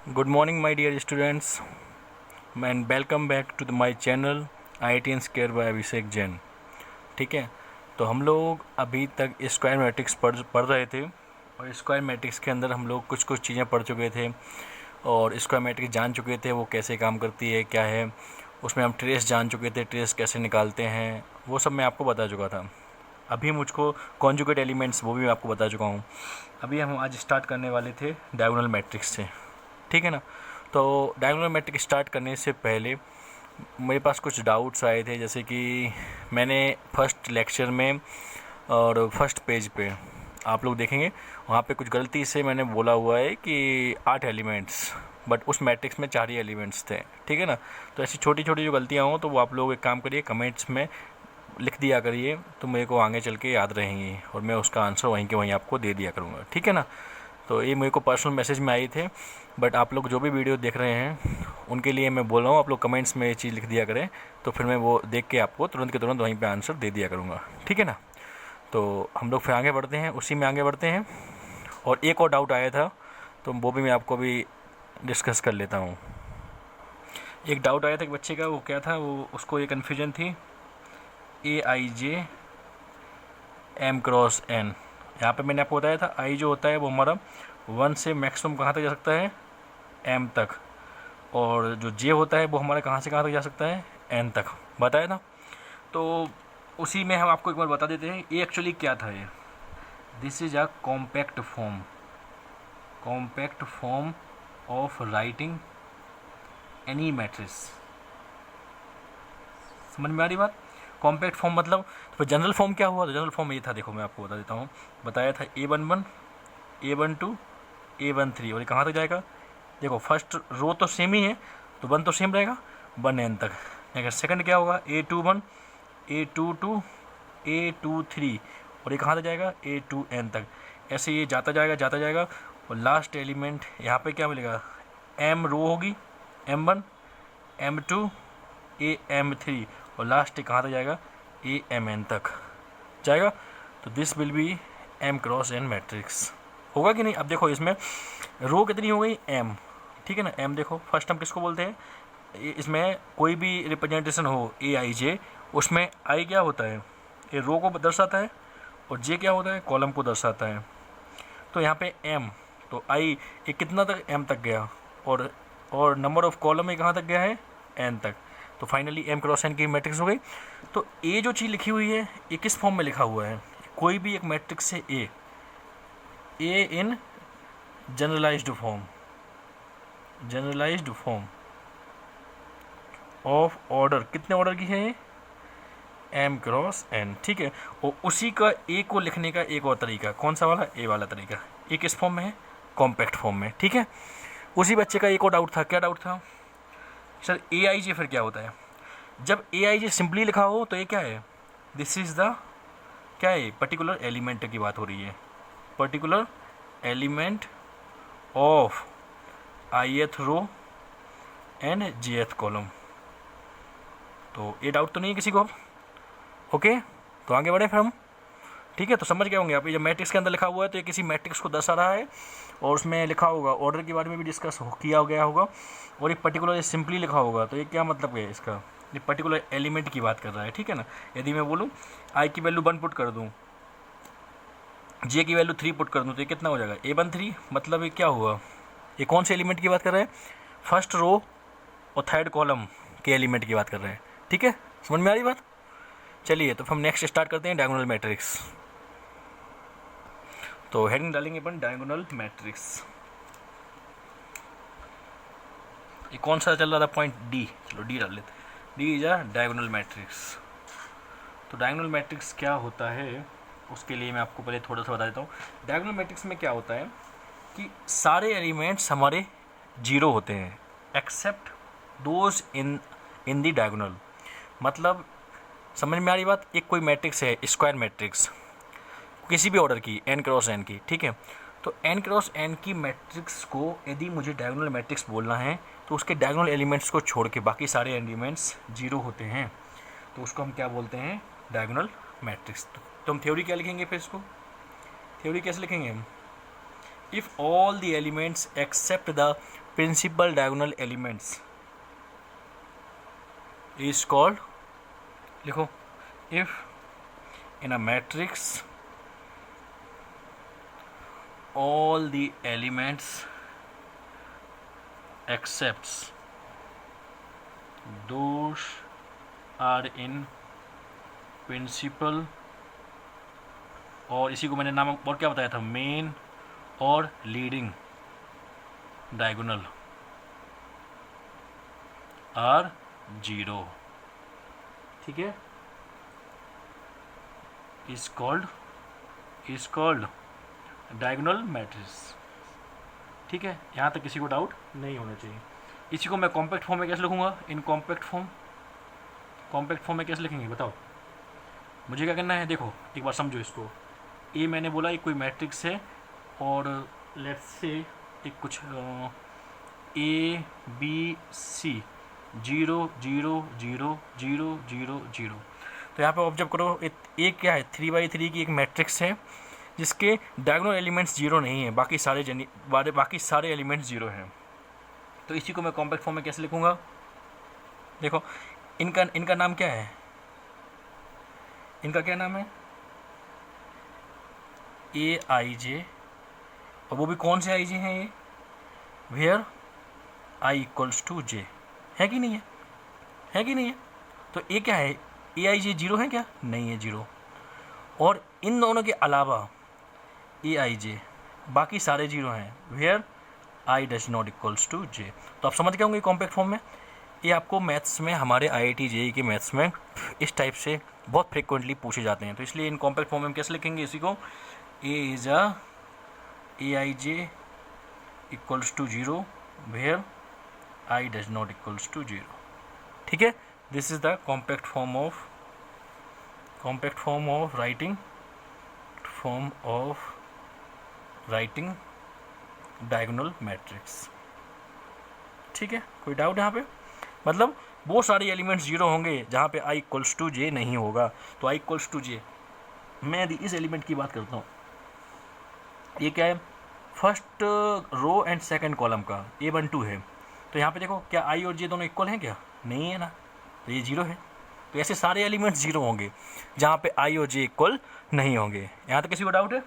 Good morning, my dear students, and welcome back to my channel IIT Square by अभिषेक जैन। ठीक है, तो हम लोग अभी तक स्क्वायर मैट्रिक्स पढ़ रहे थे और स्क्वायर मैट्रिक्स के अंदर हम लोग कुछ कुछ चीज़ें पढ़ चुके थे और स्क्वायर मैट्रिक्स जान चुके थे वो कैसे काम करती है, क्या है उसमें। हम ट्रेस जान चुके थे, ट्रेस कैसे निकालते हैं वो सब मैं आपको बता चुका था। अभी मुझको कॉन्जुगेट एलिमेंट्स वो भी मैं आपको बता चुका हूँ। अभी हम आज स्टार्ट करने वाले थे डायगोनल मैट्रिक्स से, ठीक है ना। तो डायगोनल मैट्रिक्स स्टार्ट करने से पहले मेरे पास कुछ डाउट्स आए थे, जैसे कि मैंने फर्स्ट लेक्चर में और फर्स्ट पेज पे आप लोग देखेंगे वहाँ पे कुछ गलती से मैंने बोला हुआ है कि 8 एलिमेंट्स, बट उस मैट्रिक्स में 4 ही एलिमेंट्स थे, ठीक है ना। तो ऐसी छोटी छोटी जो गलतियाँ हों तो वो आप लोग एक काम करिए, कमेंट्स में लिख दिया करिए, तो मेरे को आगे चल के याद रहेंगी और मैं उसका आंसर वहीं के वहीं आपको दे दिया करूँगा, ठीक है ना। तो ये मेरे को पर्सनल मैसेज में आए थे, बट आप लोग जो भी वीडियो देख रहे हैं उनके लिए मैं बोल रहा हूँ आप लोग कमेंट्स में ये चीज़ लिख दिया करें, तो फिर मैं वो देख के आपको तुरंत के तुरंत वहीं पे आंसर दे दिया करूँगा, ठीक है ना। तो हम लोग फिर आगे बढ़ते हैं, उसी में आगे बढ़ते हैं। और एक और डाउट आया था तो वो भी मैं आपको अभी डिस्कस कर लेता हूँ। एक डाउट आया था कि बच्चे का, वो क्या था, वो उसको ये कन्फ्यूजन थी AIJ M×N। यहाँ पे मैंने आपको बताया था आई जो होता है वो हमारा 1 से मैक्सिमम कहाँ तक जा सकता है, M तक, और जो J होता है वो हमारा कहाँ से कहाँ तक जा सकता है, N तक, बताया था। तो उसी में हम आपको एक बार बता देते हैं ये एक्चुअली क्या था। ये this is a compact form of writing any matrix. समझ में आ रही बात? कॉम्पैक्ट फॉर्म मतलब, तो जनरल फॉर्म क्या हुआ? तो जनरल फॉर्म ये था, देखो मैं आपको बता देता हूँ। बताया था A11, A12, A13, और ये कहाँ तक जाएगा? देखो फर्स्ट रो तो सेम ही है तो 1 तो सेम रहेगा, 1N तक। अगर सेकंड क्या होगा, A21, A22, A23, और ये कहाँ तक जाएगा, A2N तक। ऐसे ये जाता जाएगा और लास्ट एलिमेंट यहाँ पे क्या मिलेगा, M रो होगी, M1, M2, AM3, और लास्ट कहाँ तक जाएगा, AMN तक जाएगा। तो this will be M×N matrix, होगा कि नहीं? अब देखो इसमें रो कितनी हो गई, M, ठीक है ना। M देखो फर्स्ट हम किसको बोलते हैं, इसमें कोई भी रिप्रेजेंटेशन हो AIJ, उसमें I क्या होता है, ये रो को दर्शाता है, और J क्या होता है, कॉलम को दर्शाता है। तो यहाँ पे M, तो I ये कितना तक, M तक गया, और नंबर ऑफ कॉलम ये कहाँ तक गया है, N तक। तो फाइनली M×N की मैट्रिक्स हो गई। तो ए जो चीज़ लिखी हुई है ये किस फॉर्म में लिखा हुआ है, कोई भी एक मैट्रिक्स है ए इन जनरलाइज्ड फॉर्म ऑफ ऑर्डर, कितने ऑर्डर की है ये, M×N, ठीक है। और उसी का ए को लिखने का एक और तरीका, कौन सा वाला, ए वाला तरीका। ये किस फॉर्म में है, कॉम्पैक्ट फॉर्म में, ठीक है। उसी बच्चे का एक और डाउट था, क्या डाउट था सर, AIJ फिर क्या होता है? जब AIJ सिंपली लिखा हो तो ये क्या है, दिस इज द, क्या है, पर्टिकुलर एलिमेंट की बात हो रही है, particular element of ith row and jth column. तो ये डाउट तो नहीं है किसी को? ओके, तो आगे बढ़े फिर हम, ठीक है। तो समझ गए होंगे आप, ये जब मैट्रिक्स के अंदर लिखा हुआ है तो ये किसी मैट्रिक्स को दर्शा रहा है, और उसमें लिखा होगा ऑर्डर के बारे में भी डिस्कस किया गया होगा, और एक पर्टिकुलर सिंपली लिखा होगा। तो ये क्या मतलब है इसका, ये पर्टिकुलर एलिमेंट की बात कर रहा है, ठीक है ना। यदि मैं बोलूँ आई की वैल्यू 1 पुट कर दूँ, जे की वैल्यू 3 पुट कर दूँ, तो ये कितना हो जाएगा, A13, मतलब ये क्या हुआ, ये कौन से एलिमेंट की बात कर रहे हैं, फर्स्ट रो और थर्ड कॉलम के एलिमेंट की बात कर रहे हैं, ठीक है। समझ में आ रही बात? चलिए तो हम नेक्स्ट स्टार्ट करते हैं डायगोनल मैट्रिक्स। तो हेडिंग डालेंगे अपन डायगोनल मैट्रिक्स। ये कौन सा चल रहा था पॉइंट, डी, चलो डी डाल लेते। D is a diagonal matrix. तो डायगोनल मैट्रिक्स क्या होता है उसके लिए मैं आपको पहले थोड़ा सा बता देता हूँ। डायगोनल मैट्रिक्स में क्या होता है कि सारे एलिमेंट्स हमारे जीरो होते हैं except those in the diagonal. मतलब समझ में आ रही बात? एक कोई मैट्रिक्स है, स्क्वायर मैट्रिक्स, किसी भी ऑर्डर की, N×N की, ठीक है। तो N×N की मैट्रिक्स को यदि मुझे डायगोनल मैट्रिक्स बोलना है तो उसके डायगोनल एलिमेंट्स को छोड़ के बाकी सारे एलिमेंट्स जीरो होते हैं, तो उसको हम क्या बोलते हैं, डायगोनल मैट्रिक्स। तो हम थ्योरी क्या लिखेंगे फिर इसको, थ्योरी कैसे लिखेंगे हम, if all the elements except the principal diagonal elements is called, लिखो, if in a matrix all the elements except those are in principal, और इसी को मैंने नाम और क्या बताया था, मेन और लीडिंग डायगोनल आर जीरो, ठीक है, इज कॉल्ड डायगोनल मैट्रिक्स, ठीक है। यहाँ तक किसी को डाउट नहीं होना चाहिए। इसी को मैं कॉम्पैक्ट फॉर्म में कैसे लिखूँगा, इन कॉम्पैक्ट फॉर्म में कैसे लिखेंगे बताओ, मुझे क्या करना है, देखो एक बार समझो इसको। ए मैंने बोला एक कोई मैट्रिक्स है और लेट्स से एक कुछ ए बी सी 0 0 0 0 0 0, तो यहाँ पे ऑब्जर्व करो, एक क्या है 3×3 की एक मैट्रिक्स है जिसके डायगोनल एलिमेंट्स जीरो नहीं है, बाकी सारे एलिमेंट्स जीरो हैं। तो इसी को मैं कॉम्पैक्ट फॉर्म में कैसे लिखूँगा, देखो इनका नाम क्या है, इनका क्या नाम है, ए आई जे, और वो भी कौन से आई जे हैं ये, वेयर आई इक्वल्स टू जे, है कि नहीं है, तो ये क्या है, ए आई जे जीरो है क्या, नहीं है जीरो, और इन दोनों के अलावा ए आई जे बाकी सारे जीरो हैं, where I does not equals to J. तो आप समझ गए होंगे कॉम्पैक्ट फॉर्म में। ये आपको मैथ्स में, हमारे IIT JEE के मैथ्स में इस टाइप से बहुत फ्रिक्वेंटली पूछे जाते हैं, तो इसलिए इन कॉम्पैक्ट फॉर्म में हम कैसे लिखेंगे इसी को, A is A I J equals to zero where I does not equals to zero, ठीक है। This is the compact form of writing diagonal matrix, ठीक है। कोई डाउट यहाँ पे, मतलब बहुत सारे एलिमेंट्स जीरो होंगे जहाँ पे आई इक्वल्स टू जे नहीं होगा, तो आई इक्वल्स टू जे, मैं यदि इस एलिमेंट की बात करता हूँ, ये क्या है, first row and second column का A12 है, तो यहाँ पे देखो क्या आई और जे दोनों इक्वल हैं क्या, नहीं है ना, तो ये जीरो है। तो ऐसे सारे एलिमेंट्स जीरो होंगे जहाँ पे आई और जे इक्वल नहीं होंगे। यहाँ तक किसी को डाउट है,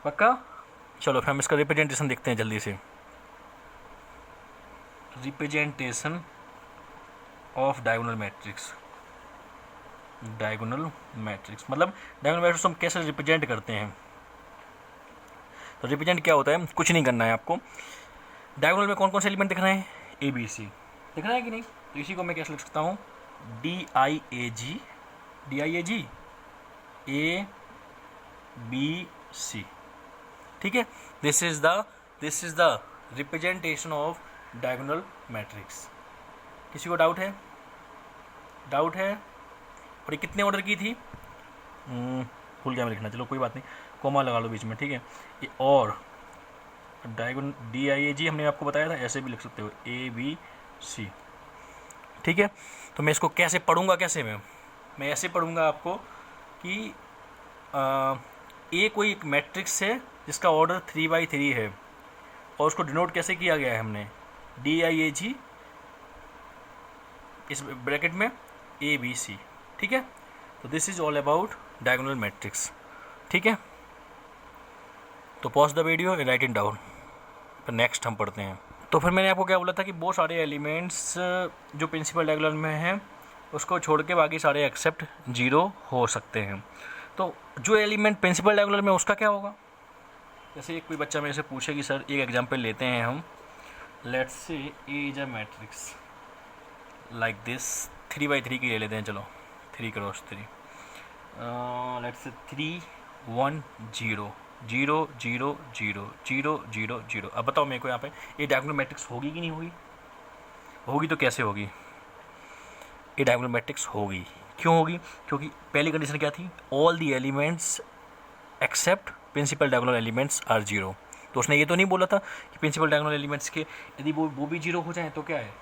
पक्का। चलो फिर हम इसका रिप्रेजेंटेशन देखते हैं जल्दी से। रिप्रेजेंटेशन ऑफ डायगोनल मैट्रिक्स मतलब डायगोनल मैट्रिक्स हम कैसे रिप्रेजेंट करते हैं। तो रिप्रेजेंट क्या होता है, कुछ नहीं करना है आपको। डायगोनल में कौन कौन से एलिमेंट दिख रहे हैं, ए बी सी दिख रहा है कि नहीं, तो इसी को मैं कैसे लिख सकता हूँ, DIAG A B C, ठीक है। This is the representation of diagonal matrix. किसी को डाउट है, और ये कितने ऑर्डर की थी, भूल गया मैं लिखना, चलो कोई बात नहीं, कोमा लगा लो बीच में, ठीक है। ये और डायगोनल DIAG हमने आपको बताया था, ऐसे भी लिख सकते हो ABC, ठीक है। तो मैं इसको कैसे पढ़ूंगा, मैं ऐसे पढ़ूंगा आपको कि ए कोई एक मैट्रिक्स है जिसका ऑर्डर 3×3 है, और उसको डिनोट कैसे किया गया है हमने, DIAG इस ब्रैकेट में ABC, ठीक है। तो this is all about diagonal matrix, ठीक है। तो pause the video and right it down, फिर नेक्स्ट हम पढ़ते हैं। तो फिर मैंने आपको क्या बोला था कि बहुत सारे एलिमेंट्स जो प्रिंसिपल डायगोनल में हैं उसको छोड़ के बाकी सारे एक्सेप्ट जीरो हो सकते हैं। तो जो एलिमेंट प्रिंसिपल डायगोनल में उसका क्या होगा, जैसे एक कोई बच्चा मेरे से पूछे कि सर एक एग्जांपल लेते हैं हम, let's say A is a matrix like this, 3×3 की ले लेते हैं, चलो 3×3, लेट्स से 3 1 0 0 0 0 0 0 0। अब बताओ मेरे को यहाँ पे ये डायगोनल मैट्रिक्स होगी कि नहीं होगी, होगी तो कैसे होगी, ये डायगोनल मैट्रिक्स होगी। क्यों होगी, क्योंकि पहली कंडीशन क्या थी, all the elements except principal diagonal elements are zero. तो उसने ये तो नहीं बोला था कि प्रिंसिपल डायगोनल एलिमेंट्स के यदि वो भी जीरो हो जाए तो क्या है,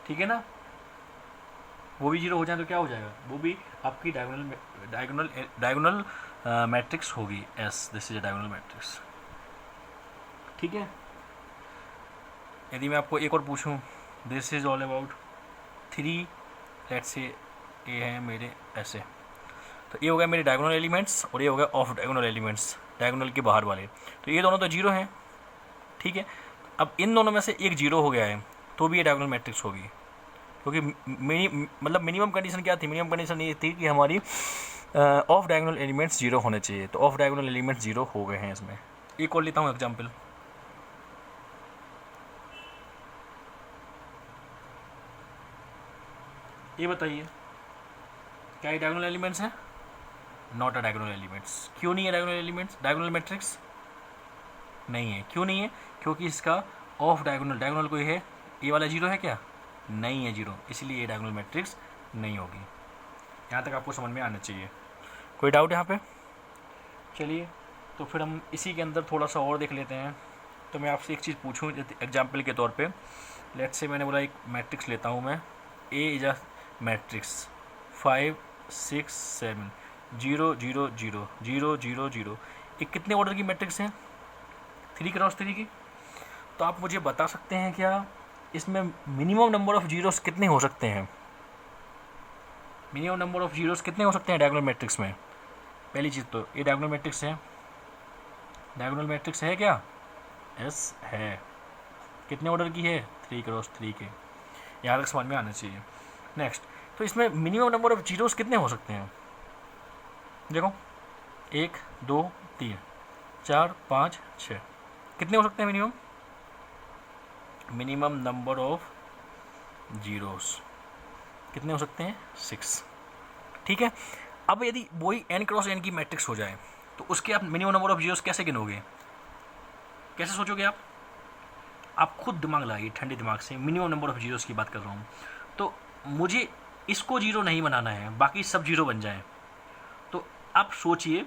ठीक है ना, वो भी जीरो हो जाए तो क्या हो जाएगा, वो भी आपकी डायगोनल मैट्रिक्स होगी, S this is a diagonal matrix, ठीक है। यदि मैं आपको एक और पूछूं, this is all about 3, let's say ये है मेरे ऐसे, तो ये हो गया मेरे डायगोनल एलिमेंट्स और ये हो गया ऑफ डायगोनल एलिमेंट्स, डायगोनल के बाहर वाले। तो ये दोनों तो जीरो हैं, ठीक है। अब इन दोनों में से एक जीरो हो गया है तो भी ये डायगोनल मैट्रिक्स होगी, क्योंकि मतलब मिनिमम कंडीशन क्या थी, मिनिमम कंडीशन ये थी कि हमारी ऑफ डायगोनल एलिमेंट्स जीरो होने चाहिए। तो ऑफ डायगोनल एलिमेंट्स जीरो हो गए हैं इसमें। एक और लेता हूँ एग्जाम्पल, ये बताइए क्या ये डायगोनल एलिमेंट्स हैं? Not a diagonal elements. क्यों नहीं है डायगोनल एलिमेंट्स? डायगोनल मैट्रिक्स नहीं है। क्यों नहीं है? क्योंकि इसका ऑफ डायगोनल, डायगोनल कोई है, ये वाला जीरो है क्या? नहीं है जीरो, इसलिए ये डायगोनल मैट्रिक्स नहीं होगी। यहाँ तक आपको समझ में आना चाहिए। कोई डाउट यहाँ पे? चलिए तो फिर हम इसी के अंदर थोड़ा सा और देख लेते हैं। तो मैं आपसे एक चीज़ पूछूँ एग्जाम्पल के तौर पे, लेट्स से मैंने बोला एक मैट्रिक्स लेता हूँ मैं, ए इज अ मैट्रिक्स 5 6 7 0 0 0 0 0 0। ये कितने ऑर्डर की मैट्रिक्स हैं? 3x3 की। तो आप मुझे बता सकते हैं क्या इसमें मिनिमम नंबर ऑफ़ जीरोस कितने हो सकते हैं? मिनिमम नंबर ऑफ़ जीरोस कितने हो सकते हैं डायगोनल मैट्रिक्स में? पहली चीज़ तो ये डायगोनल मैट्रिक्स है, डायगोनल मैट्रिक्स है क्या? यस है। कितने ऑर्डर की है? 3x3 के। यहाँ तक समझ में आना चाहिए। नेक्स्ट, तो इसमें मिनिमम नंबर ऑफ़ जीरोस कितने हो सकते हैं? देखो 1 2 3 4 5 6, कितने हो सकते हैं minimum? Minimum number of zeros कितने हो सकते हैं? 6, ठीक है। अब यदि वही n×n की मैट्रिक्स हो जाए तो उसके आप मिनिमम नंबर ऑफ जीरोस कैसे गिनोगे? कैसे सोचोगे आप? आप खुद दिमाग लगाइए ठंडे दिमाग से। मिनिमम नंबर ऑफ जीरोस की बात कर रहा हूँ, तो मुझे इसको जीरो नहीं बनाना है, बाकी सब जीरो बन जाए। तो आप सोचिए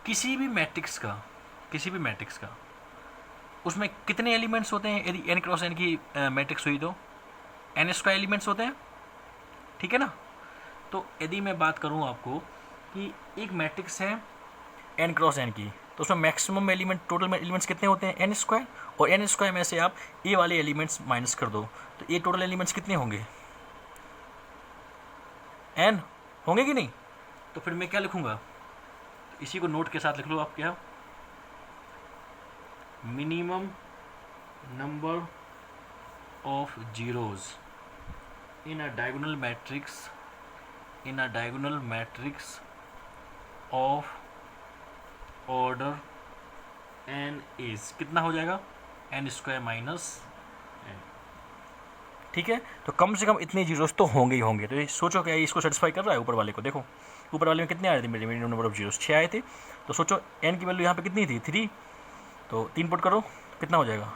किसी भी मैट्रिक्स का उसमें कितने एलिमेंट्स होते हैं? यदि n×n की मैट्रिक्स हुई तो n² एलिमेंट्स होते हैं, ठीक है ना। तो यदि मैं बात करूं आपको कि एक मैट्रिक्स है n×n की, तो उसमें मैक्सिमम एलिमेंट, टोटल एलिमेंट्स कितने होते हैं? n²। और n² में से आप ए वाले एलिमेंट्स माइनस कर दो तो ये टोटल एलिमेंट्स कितने होंगे? n होंगे कि नहीं? तो फिर मैं क्या लिखूंगा? तो इसी को नोट के साथ लिख लो आप, क्या? Minimum number of zeros in a diagonal matrix of order n is कितना हो जाएगा? n² माइनस n, ठीक है। तो कम से कम इतने जीरोस तो होंगे ही होंगे। तो ये सोचो क्या इसको सेटिस्फाई कर रहा है ऊपर वाले को? देखो ऊपर वाले में कितने आए थे मेरे मिनिमम नंबर ऑफ जीरोस? 6 आए थे। तो सोचो n की वैल्यू यहाँ पे कितनी थी? 3। तो 3 पुट करो, कितना हो जाएगा?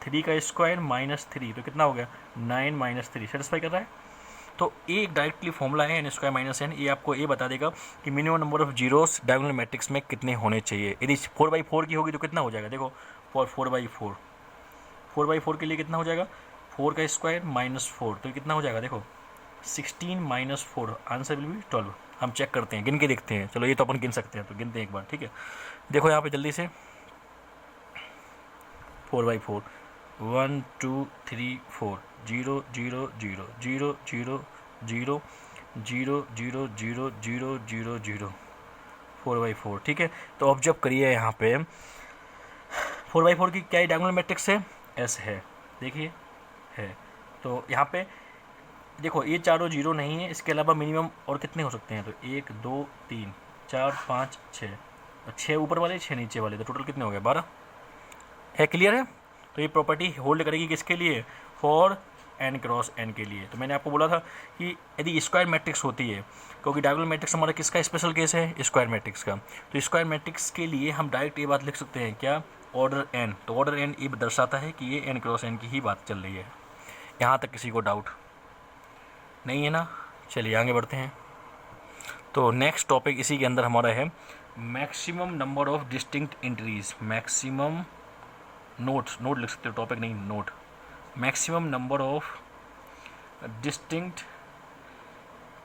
3² माइनस 3, तो कितना हो गया? 9 माइनस 3। सेटिस्फाई कर रहा है? तो ये एक डायरेक्टली फॉर्मूला है n² माइनस n। ये आपको ये बता देगा कि minimum number of zeros diagonal matrix में कितने होने चाहिए। यदि 4/4 की होगी तो कितना हो जाएगा? देखो 4/4 के लिए कितना हो जाएगा? 4² माइनस 4, तो कितना हो जाएगा? देखो 16 माइनस 4, आंसर विल बी 12। हम चेक करते हैं, गिन के देखते हैं। चलो ये तो अपन गिन सकते हैं, तो गिनते हैं एक बार, ठीक है। देखो यहाँ पे जल्दी से 4/4 1 2 3 4 0 0 0 0 0 0 0 0 0 0 0 0 4/4, ठीक है। तो ऑब्जर्व करिए यहाँ पे 4/4 की क्या डायगोनल मैट्रिक्स है? एस है, देखिए है। तो यहाँ पे देखो ये चारों जीरो नहीं है, इसके अलावा मिनिमम और कितने हो सकते हैं? तो 1 2 3 4 5 6, 6 ऊपर वाले 6 नीचे वाले, तो टोटल कितने हो गए? 12 है। क्लियर है? तो ये प्रॉपर्टी होल्ड करेगी किसके लिए? फॉर n×n के लिए। तो मैंने आपको बोला था कि यदि स्क्वायर मैट्रिक्स होती है, क्योंकि डायगोनल मैट्रिक्स हमारा किसका स्पेशल केस है? स्क्वायर मैट्रिक्स का। तो स्क्वायर मैट्रिक्स के लिए हम डायरेक्ट ये बात लिख सकते हैं, क्या? Order n। तो ऑर्डर n ये दर्शाता है कि ये n×n की ही बात चल रही है। यहाँ तक किसी को डाउट नहीं है ना? चलिए आगे बढ़ते हैं। तो नेक्स्ट टॉपिक इसी के अंदर हमारा है maximum number of distinct entries. Maximum note लिख सकते हो, टॉपिक नहीं, note. Maximum number of distinct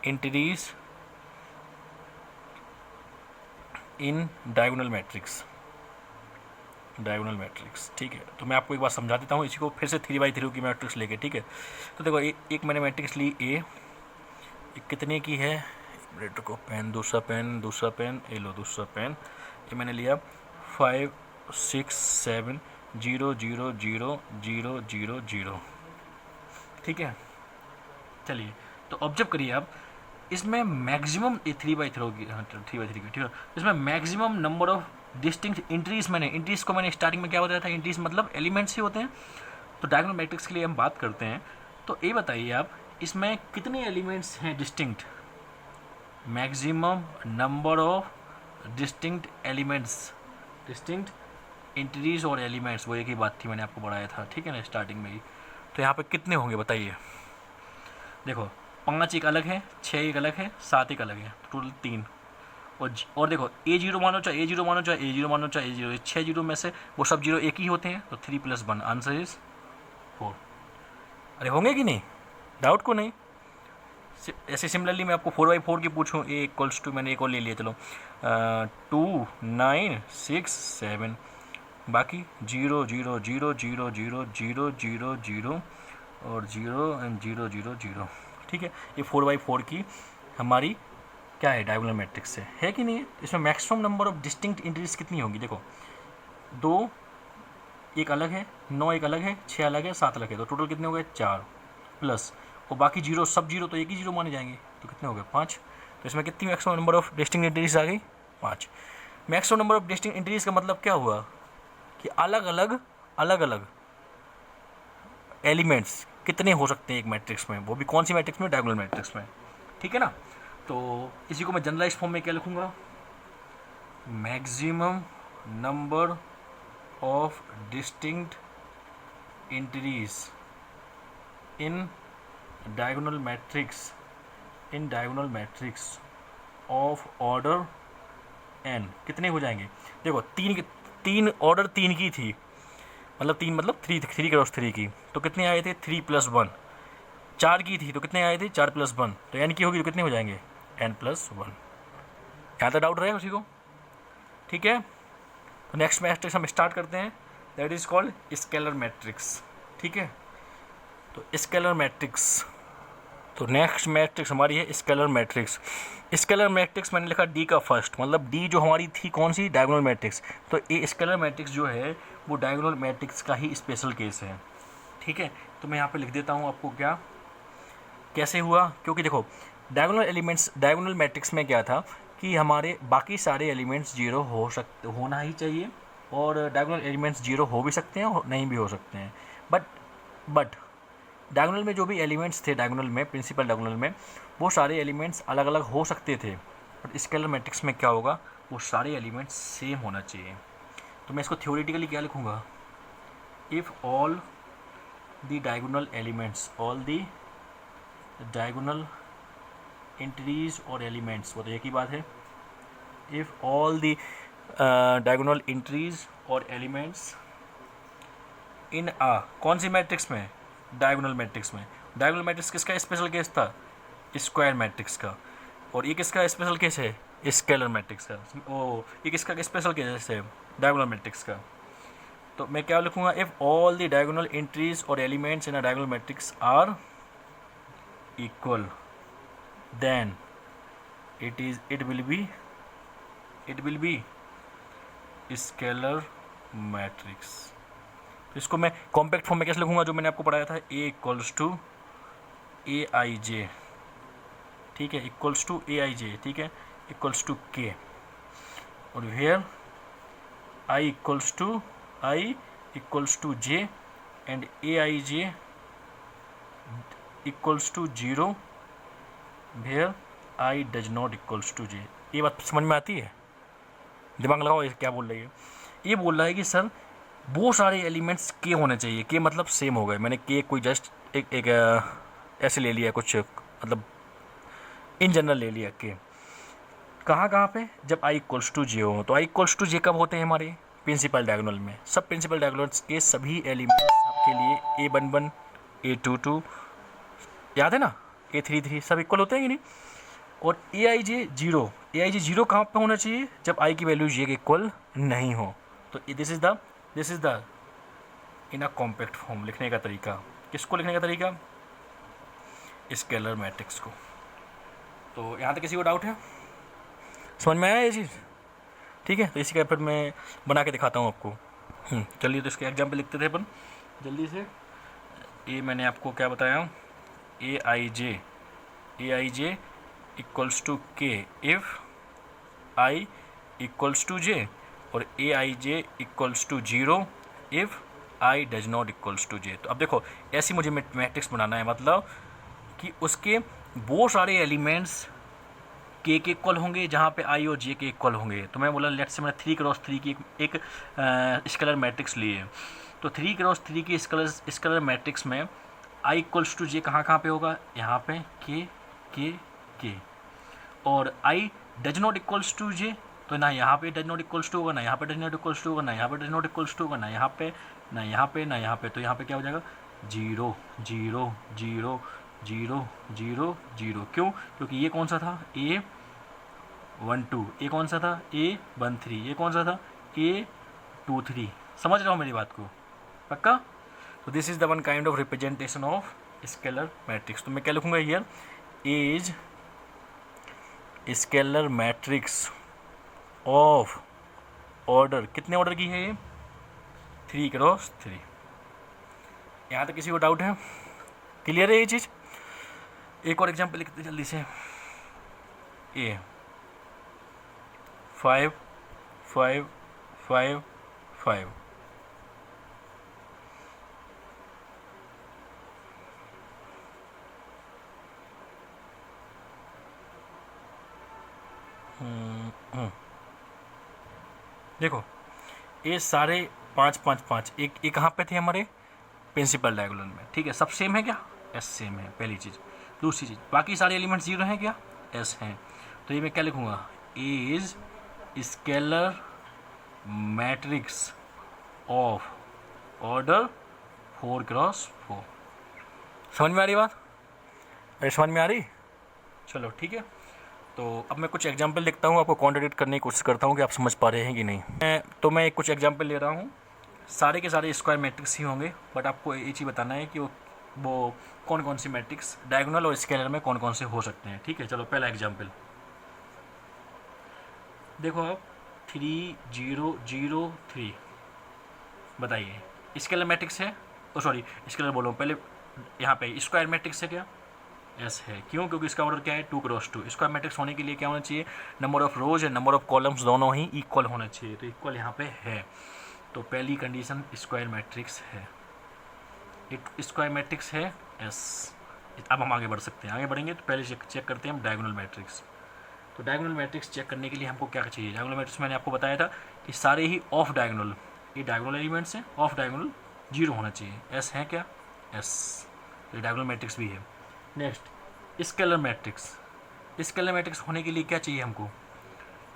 entries in diagonal matrix, diagonal matrix. ठीक है, तो मैं आपको एक बार समझा देता हूँ इसी को फिर से 3x3 की मैट्रिक्स लेके। ठीक है, तो देखो एक मैंने मैट्रिक्स ली ए, कितने की है, एक मिनट को, पेन, दूसरा पेन, ये लो दूसरा पेन, ये मैंने लिया 5 6 7 0 0 0 0 0 0। ठीक है, चलिए तो ऑब्जर्व करिए आप, इसमें मैक्सिमम 3x3 होगी, हाँ 3x3 की, ठीक है। इसमें maximum number of distinct entries, entries को मैंने स्टार्टिंग में क्या बताया था, इंट्रीज मतलब एलिमेंट्स ही होते हैं। तो डायगोनल मैट्रिक्स के लिए हम बात करते हैं, तो ये बताइए आप, इसमें कितने एलिमेंट्स हैं distinct, maximum number of distinct elements, distinct entries और एलिमेंट्स, वो एक ही बात थी, मैंने आपको बढ़ाया था, ठीक है ना, स्टार्टिंग में ही। तो यहाँ पे कितने होंगे बताइए, देखो 5 एक अलग है, 6 एक अलग है, 7 एक अलग है, टोटल 3। और देखो A0 मानो चाहे A0 मानो चाहे A0 मानो चाहे A0, 6 जीरो में से वो सब जीरो एक ही होते हैं, तो 3 + 1 आंसर इज 4। अरे होंगे कि नहीं, डाउट को नहीं। ऐसे सिमिलरली मैं आपको 4x4 की पूछूँ, A = मैंने एक और ले लिया, चलो 2 9 6 7, बाकी 0 0 0 0 0 0 0 0 और 0 एंड 0 0 0। ठीक है, ये 4x4 की हमारी क्या है, डायगोनल मैट्रिक्स है कि नहीं है। इसमें maximum number of distinct entries कितनी होगी, देखो 2 एक अलग है, 9 एक अलग है, 6 अलग है, 7 अलग है, तो टोटल कितने हो गए 4, प्लस और बाकी जीरो, सब जीरो तो एक ही जीरो माने जाएंगे, तो कितने हो गए 5। तो इसमें कितनी maximum number of distinct entries आ गई, 5। Maximum number of distinct entries का मतलब क्या हुआ कि अलग अलग एलिमेंट्स कितने हो सकते हैं एक मैट्रिक्स में, वो भी कौन सी मैट्रिक्स में, डायगोनल मैट्रिक्स में। ठीक है ना, तो इसी को मैं जनरलाइज फॉर्म में क्या लिखूँगा, maximum number of distinct entries in diagonal matrix of order n, कितने हो जाएंगे, देखो तीन ऑर्डर 3 की थी, मतलब 3 मतलब 3 क्रॉस 3 की, तो कितने आए थे 3 + 1। 4 की थी तो कितने आए थे 4 + 1, तो n की होगी तो कितने हो जाएंगे n + 1। यहाँ तक डाउट रहेगा उसी को, ठीक है। तो नेक्स्ट मैट्रिक्स हम स्टार्ट करते हैं, that is called scalar matrix. ठीक है, तो स्केलर मैट्रिक्स, तो नेक्स्ट मैट्रिक्स हमारी है स्केलर मैट्रिक्स। स्केलर मैट्रिक्स मैंने लिखा डी का फर्स्ट, मतलब डी जो हमारी थी कौन सी, डायगोनल मैट्रिक्स। तो ये स्केलर मैट्रिक्स जो है वो डायगोनल मैट्रिक्स का ही स्पेशल केस है। ठीक है, तो मैं यहाँ पे लिख देता हूँ आपको क्या कैसे हुआ, क्योंकि देखो डायगोनल मैट्रिक्स में क्या था कि हमारे बाकी सारे एलिमेंट्स जीरो होना ही चाहिए, और डायगोनल एलिमेंट्स जीरो हो भी सकते हैं और नहीं भी हो सकते हैं, बट डायगोनल में जो भी एलिमेंट्स थे, डायगोनल में प्रिंसिपल डायगोनल में वो सारे एलिमेंट्स अलग अलग हो सकते थे, बट स्केलर मैट्रिक्स में क्या होगा, वो सारे एलिमेंट्स सेम होना चाहिए। तो मैं इसको थ्योरेटिकली क्या लिखूँगा, if all the diagonal elements, all the diagonal entries और एलिमेंट्स, वो तो एक ही बात है, if all the diagonal entries और एलिमेंट्स इन कौन सी मैट्रिक्स में, डायगोनल मैट्रिक्स में। डायगोनल मैट्रिक्स किसका स्पेशल केस था, स्क्वायर मैट्रिक्स का, और ये किसका स्पेशल केस है, स्केलर मैट्रिक्स का। ये किसका स्पेशल केस है, डायगोनल मैट्रिक्स का। तो मैं क्या लिखूँगा, if all the diagonal entries और elements in a diagonal matrix are equal, then it will be scalar matrix. तो इसको मैं कॉम्पैक्ट फॉर्म में कैसे लिखूँगा, जो मैंने आपको पढ़ाया था, A = AIJ, ठीक है, = AIJ, ठीक है, = K, और where I = J and AIJ = 0 where I does not = J। ये बात समझ में आती है, दिमाग लगाओ ये क्या बोल रही है। ये बोल रहा है कि सर वो सारे एलिमेंट्स के होने चाहिए, के मतलब सेम हो गए। मैंने के कोई जस्ट एक ऐसे ले लिया, कुछ मतलब इन जनरल ले लिया के, कहाँ पे, जब I = J हो। तो I = J कब होते हैं हमारे, प्रिंसिपल डायगोनल में। सब प्रिंसिपल डायगोनल्स के सभी एलिमेंट्स आपके लिए A11 A22 याद है ना, A33 सब इक्वल होते हैं कि नहीं। और AIJ 0 कहाँ पे होना चाहिए, जब I की वैल्यू J के इक्वल नहीं हो। तो this is the this is the in a compact form लिखने का तरीका। किसको लिखने का तरीका? स्केलर मैट्रिक्स को। तो यहाँ तक किसी को डाउट है? समझ में आया ये चीज़? ठीक है, तो इसी का फिर मैं बना के दिखाता हूँ आपको। चलिए, तो इसके एग्जाम्पल लिखते थे अपन जल्दी से। ए मैंने आपको क्या बताया, A I J equals to K if I equals to J, और A I J equals to 0 if I does not equals to J. तो अब देखो, ऐसी मुझे मैट्रिक्स बनाना है, मतलब कि उसके वो सारे एलिमेंट्स के इक्वल होंगे जहाँ पे आई और जे के इक्वल होंगे। तो मैं बोला लेट्स से मैंने 3x3 की एक स्केलर मैट्रिक्स ली है। तो 3x3 की स्केलर मैट्रिक्स में आई इक्वल्स टू जे कहाँ पे होगा? यहाँ पे के। और I does not equals to J, तो ना यहाँ पे डज नॉट इक्वल्स टू होगा, ना यहाँ पे डज नॉट इक्वल्स टू होगा, ना यहाँ पे डज नॉट इक्वल्स टू होगा, ना यहाँ पे, ना यहाँ पे, ना यहाँ पे। तो यहाँ पे क्या हो जाएगा? 0 0 0 0 0 0। क्यों? क्योंकि ये कौन सा था? A12। ये कौन सा था? A13। ये कौन सा था? A23। समझ रहे हो मेरी बात को? पक्का? तो this is the one kind of representation of scalar matrix. तो मैं क्या लिखूंगा here? Is scalar matrix of order, कितने ऑर्डर की है ये? 3x3। यहाँ तक किसी को डाउट है? क्लियर है ये चीज़? एक और एग्जांपल लिखते जल्दी से। ए 5 5 5 5। देखो, ये सारे 5 5 5 एक कहाँ पे थे हमारे? प्रिंसिपल डायगोनल में। ठीक है, सब सेम है क्या? एस सेम है, पहली चीज़। दूसरी चीज़, बाकी सारे एलिमेंट्स 0 हैं क्या? एस हैं। तो ये मैं क्या लिखूँगा? Is scalar matrix of order 4x4। समझ में आ रही बात? अरे समझ में आ रही? चलो ठीक है। तो अब मैं कुछ एग्जांपल लिखता हूँ, आपको कॉन्ट्रडिक्ट करने की कोशिश करता हूँ कि आप समझ पा रहे हैं कि नहीं। मैं कुछ एग्जांपल ले रहा हूँ, सारे के सारे स्क्वायर मैट्रिक्स ही होंगे, बट आपको ये चीज़ बताना है कि वो कौन कौन सी मैट्रिक्स डायगोनल और स्केलर में कौन कौन से हो सकते हैं। ठीक है, चलो पहला एग्जांपल देखो आप, 3 0 0 3। बताइए, स्केलर मैट्रिक्स है? ओ सॉरी, स्केलर बोलो पहले। यहाँ पे स्क्वायर मैट्रिक्स है क्या? एस है। क्यों? क्योंकि इसका ऑर्डर क्या है? 2x2। स्क्वायर मैट्रिक्स होने के लिए क्या होना चाहिए? Number of rose and number of columns दोनों ही इक्वल होना चाहिए। तो इक्वल यहाँ पे है, तो पहली कंडीशन स्क्वायर मैट्रिक्स है। एक स्क्वायर मैट्रिक्स है एस। अब हम आगे बढ़ सकते हैं। आगे बढ़ेंगे तो पहले चेक करते हैं हम डायगोनल मैट्रिक्स। तो डायगोनल मैट्रिक्स चेक करने के लिए हमको क्या चाहिए? डायगोनल मैट्रिक्स मैंने आपको बताया था कि सारे ही ऑफ डायगोनल, ये डायगोनल एलिमेंट्स हैं, ऑफ डायगोनल 0 होना चाहिए। एस है क्या? एस। ये डायगोनल मैट्रिक्स भी है। Next scalar matrix. Scalar matrix होने के लिए क्या चाहिए हमको?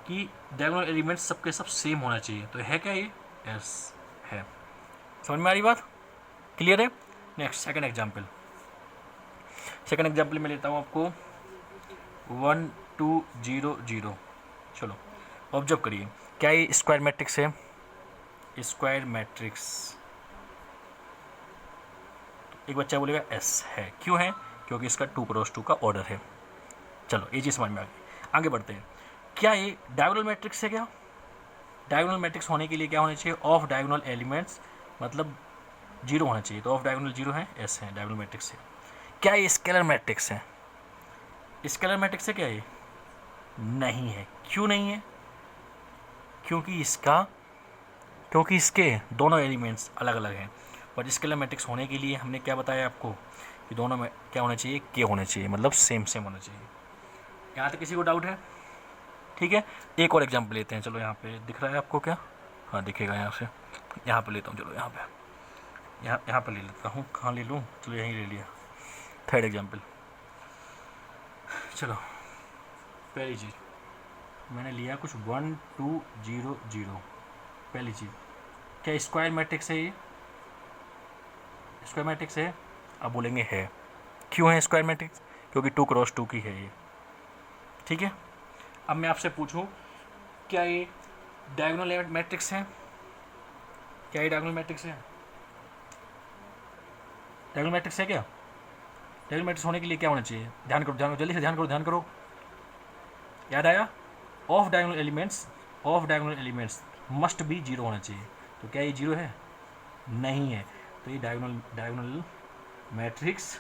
कि डायगोनल एलिमेंट्स सबके सब सेम होना चाहिए। तो है क्या ये? एस है। समझ में आ रही बात? क्लियर है? Next second example. Second example में लेता हूँ आपको 1 2 0 0। चलो ऑब्जर्व करिए, क्या ये स्क्वायर मैट्रिक्स है? Square matrix. एक बच्चा बोलेगा एस है। क्यों है? क्योंकि इसका 2x2 का ऑर्डर है। चलो ये चीज़ समझ में आ गई। आगे बढ़ते हैं। क्या ये डायगोनल मैट्रिक्स है क्या? डायगोनल मैट्रिक्स होने के लिए क्या होना चाहिए? ऑफ डायगोनल एलिमेंट्स, मतलब 0 होना चाहिए। तो ऑफ डायगोनल 0 है, एस है, डायगोनल मैट्रिक्स है। क्या ये स्केलर मैट्रिक्स है? स्केलर मैट्रिक्स है क्या ये? नहीं है। क्यों नहीं है? क्योंकि इसके दोनों एलिमेंट्स अलग अलग हैं। बट स्केलर मैट्रिक्स होने के लिए हमने क्या बताया आपको कि दोनों में क्या होना चाहिए? के होना चाहिए, मतलब सेम होना चाहिए। यहाँ तक किसी को डाउट है? ठीक है, एक और एग्जांपल लेते हैं। चलो यहाँ पे दिख रहा है आपको क्या? हाँ दिखेगा। यहाँ से यहाँ पे लेता हूँ। चलो यहाँ पे ले लेता हूँ। कहाँ ले लूँ? चलो यहीं ले लिया। Third example. चलो पहली चीज़ मैंने लिया कुछ 1 2 0 0। पहली चीज़, क्या स्क्वायर मैट्रिक्स है ये? स्क्वायर मैट्रिक्स है? अब बोलेंगे है। क्यों है स्क्वायर मैट्रिक्स? क्योंकि 2x2 की है ये। ठीक है, अब मैं आपसे पूछूं, क्या ये डायगोनल मैट्रिक्स है? क्या ये डायगोनल मैट्रिक्स है? डायगोनल मैट्रिक्स है क्या? डायगोनल मैट्रिक्स होने के लिए क्या होना चाहिए? ध्यान करो, जल्दी से ध्यान करो। याद आया? Of diagonal elements must be zero होना चाहिए। तो क्या ये जीरो है? नहीं है। तो ये डायगोनल मैट्रिक्स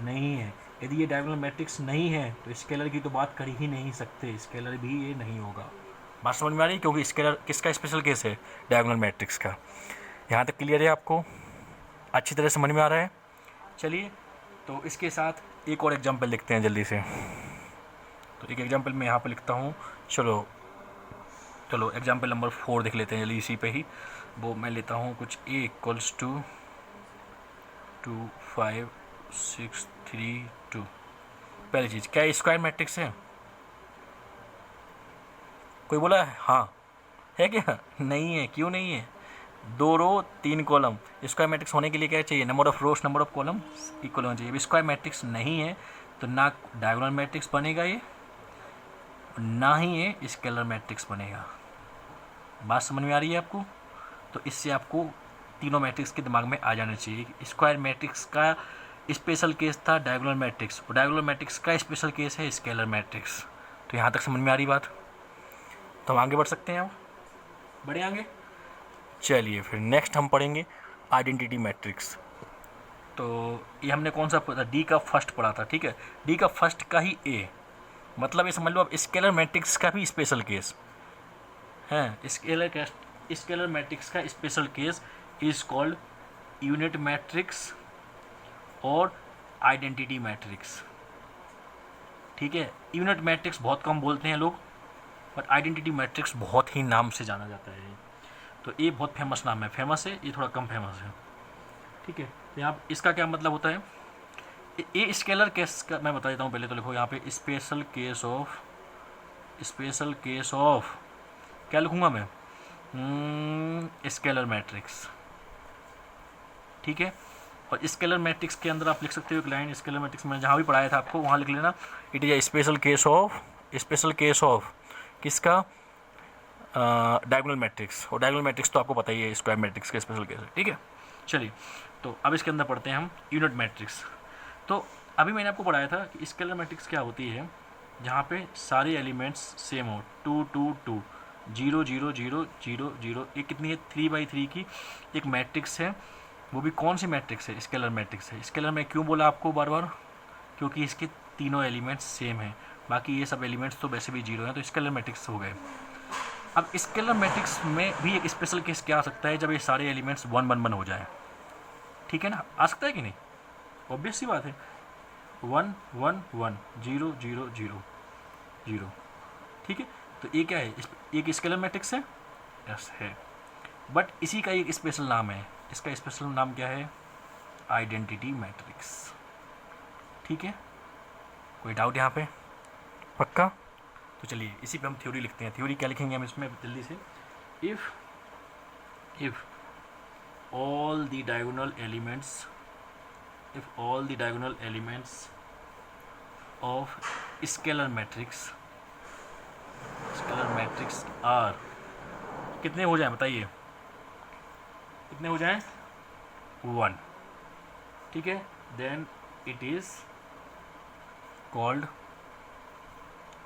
नहीं है। यदि ये डायगोनल मैट्रिक्स नहीं है तो स्केलर की तो बात कर ही नहीं सकते, स्केलर भी ये नहीं होगा। बात समझ में आ रही है? क्योंकि स्केलर किसका स्पेशल केस है? डायगोनल मैट्रिक्स का। यहाँ तक क्लियर है आपको? अच्छी तरह समझ में आ रहा है? चलिए, तो इसके साथ एक और एग्जांपल लिखते हैं जल्दी से। तो एक एग्जांपल मैं यहाँ पर लिखता हूँ। चलो एग्जांपल नंबर 4 देख लेते हैं जल्दी, इसी पे ही। वो मैं लेता हूँ कुछ a इक्वल्स टू 2 5 6 3 2। पहली चीज़, क्या स्क्वायर मैट्रिक्स है? कोई बोला है हाँ? है क्या? नहीं है। क्यों नहीं है? 2 रो 3 कॉलम। स्क्वायर मैट्रिक्स होने के लिए क्या चाहिए? Number of rose number of column equal होना चाहिए। स्क्वायर मैट्रिक्स नहीं है तो ना डायगोनल मैट्रिक्स बनेगा ये, ना ही ये स्केलर मैट्रिक्स बनेगा। बात समझ में आ रही है आपको? तो इससे आपको तीनों मैट्रिक्स के दिमाग में आ जाना चाहिए। स्क्वायर मैट्रिक्स का स्पेशल केस था डायगोनल मैट्रिक्स, और डायगोनल मैट्रिक्स का स्पेशल केस है स्केलर मैट्रिक्स। तो यहाँ तक समझ में आ रही बात? तो हम आगे बढ़ सकते हैं। अब बढ़े आगे। चलिए फिर नेक्स्ट हम पढ़ेंगे आइडेंटिटी मैट्रिक्स। तो ये हमने कौन सा पढ़ा? डी का फर्स्ट पढ़ा था, ठीक है। डी का फर्स्ट का ही ए, मतलब ये समझ लो अब स्केलर मैट्रिक्स का भी स्पेशल केस है। स्केलर मैट्रिक्स का special case is called unit matrix और आइडेंटिटी मैट्रिक्स, ठीक है। यूनिट मैट्रिक्स बहुत कम बोलते हैं लोग, बट आइडेंटिटी मैट्रिक्स बहुत ही नाम से जाना जाता है। तो ये बहुत फेमस नाम है, फेमस है, ये थोड़ा कम फेमस है, ठीक है। तो यहाँ इसका क्या मतलब होता है? ये स्केलर केस का मैं बता देता हूँ पहले। तो लिखो यहाँ पे स्पेशल केस ऑफ क्या लिखूँगा मैं? स्केलर मैट्रिक्स, ठीक है। और स्केलर मैट्रिक्स के अंदर आप लिख सकते हो एक लाइन, स्केलर मैट्रिक्स में जहाँ भी पढ़ाया था आपको वहाँ लिख लेना, it is special case of किसका? Diagonal matrix. और डायगोनल मैट्रिक्स तो आपको पता ही है स्क्वायर मैट्रिक्स का स्पेशल केस है, ठीक है। चलिए, तो अब इसके अंदर पढ़ते हैं हम यूनिट मैट्रिक्स। तो अभी मैंने आपको पढ़ाया था कि स्केलर मैट्रिक्स क्या होती है, जहाँ पे सारे एलिमेंट्स सेम हो, 2 2 2 0 0 0 0 0। एक कितनी है? 3/3 की एक मैट्रिक्स है। वो भी कौन सी मैट्रिक्स है? स्केलर मैट्रिक्स है। स्केलर में क्यों बोला आपको बार बार? क्योंकि इसके तीनों एलिमेंट्स सेम हैं, बाकी ये सब एलिमेंट्स तो वैसे भी जीरो हैं, तो स्केलर मैट्रिक्स हो गए। अब स्केलर मैट्रिक्स में भी एक स्पेशल केस क्या आ सकता है? जब ये सारे एलिमेंट्स 1 1 1 हो जाए, ठीक है ना। आ सकता है कि नहीं? ऑब्वियस सी बात है। 1 1 1 0 0 0 0, ठीक है। तो ये क्या है? एक स्केलर मैट्रिक्स है, यस है। बट इसी का एक स्पेशल नाम है। इसका स्पेशल नाम क्या है? आइडेंटिटी मैट्रिक्स, ठीक है। कोई डाउट यहाँ पे? पक्का? तो चलिए इसी पे हम थ्योरी लिखते हैं। थ्योरी क्या लिखेंगे हम इसमें जल्दी से? If all the diagonal elements of scalar matrix are, कितने हो जाए बताइए? कितने हो जाए? 1, ठीक है। Then it is called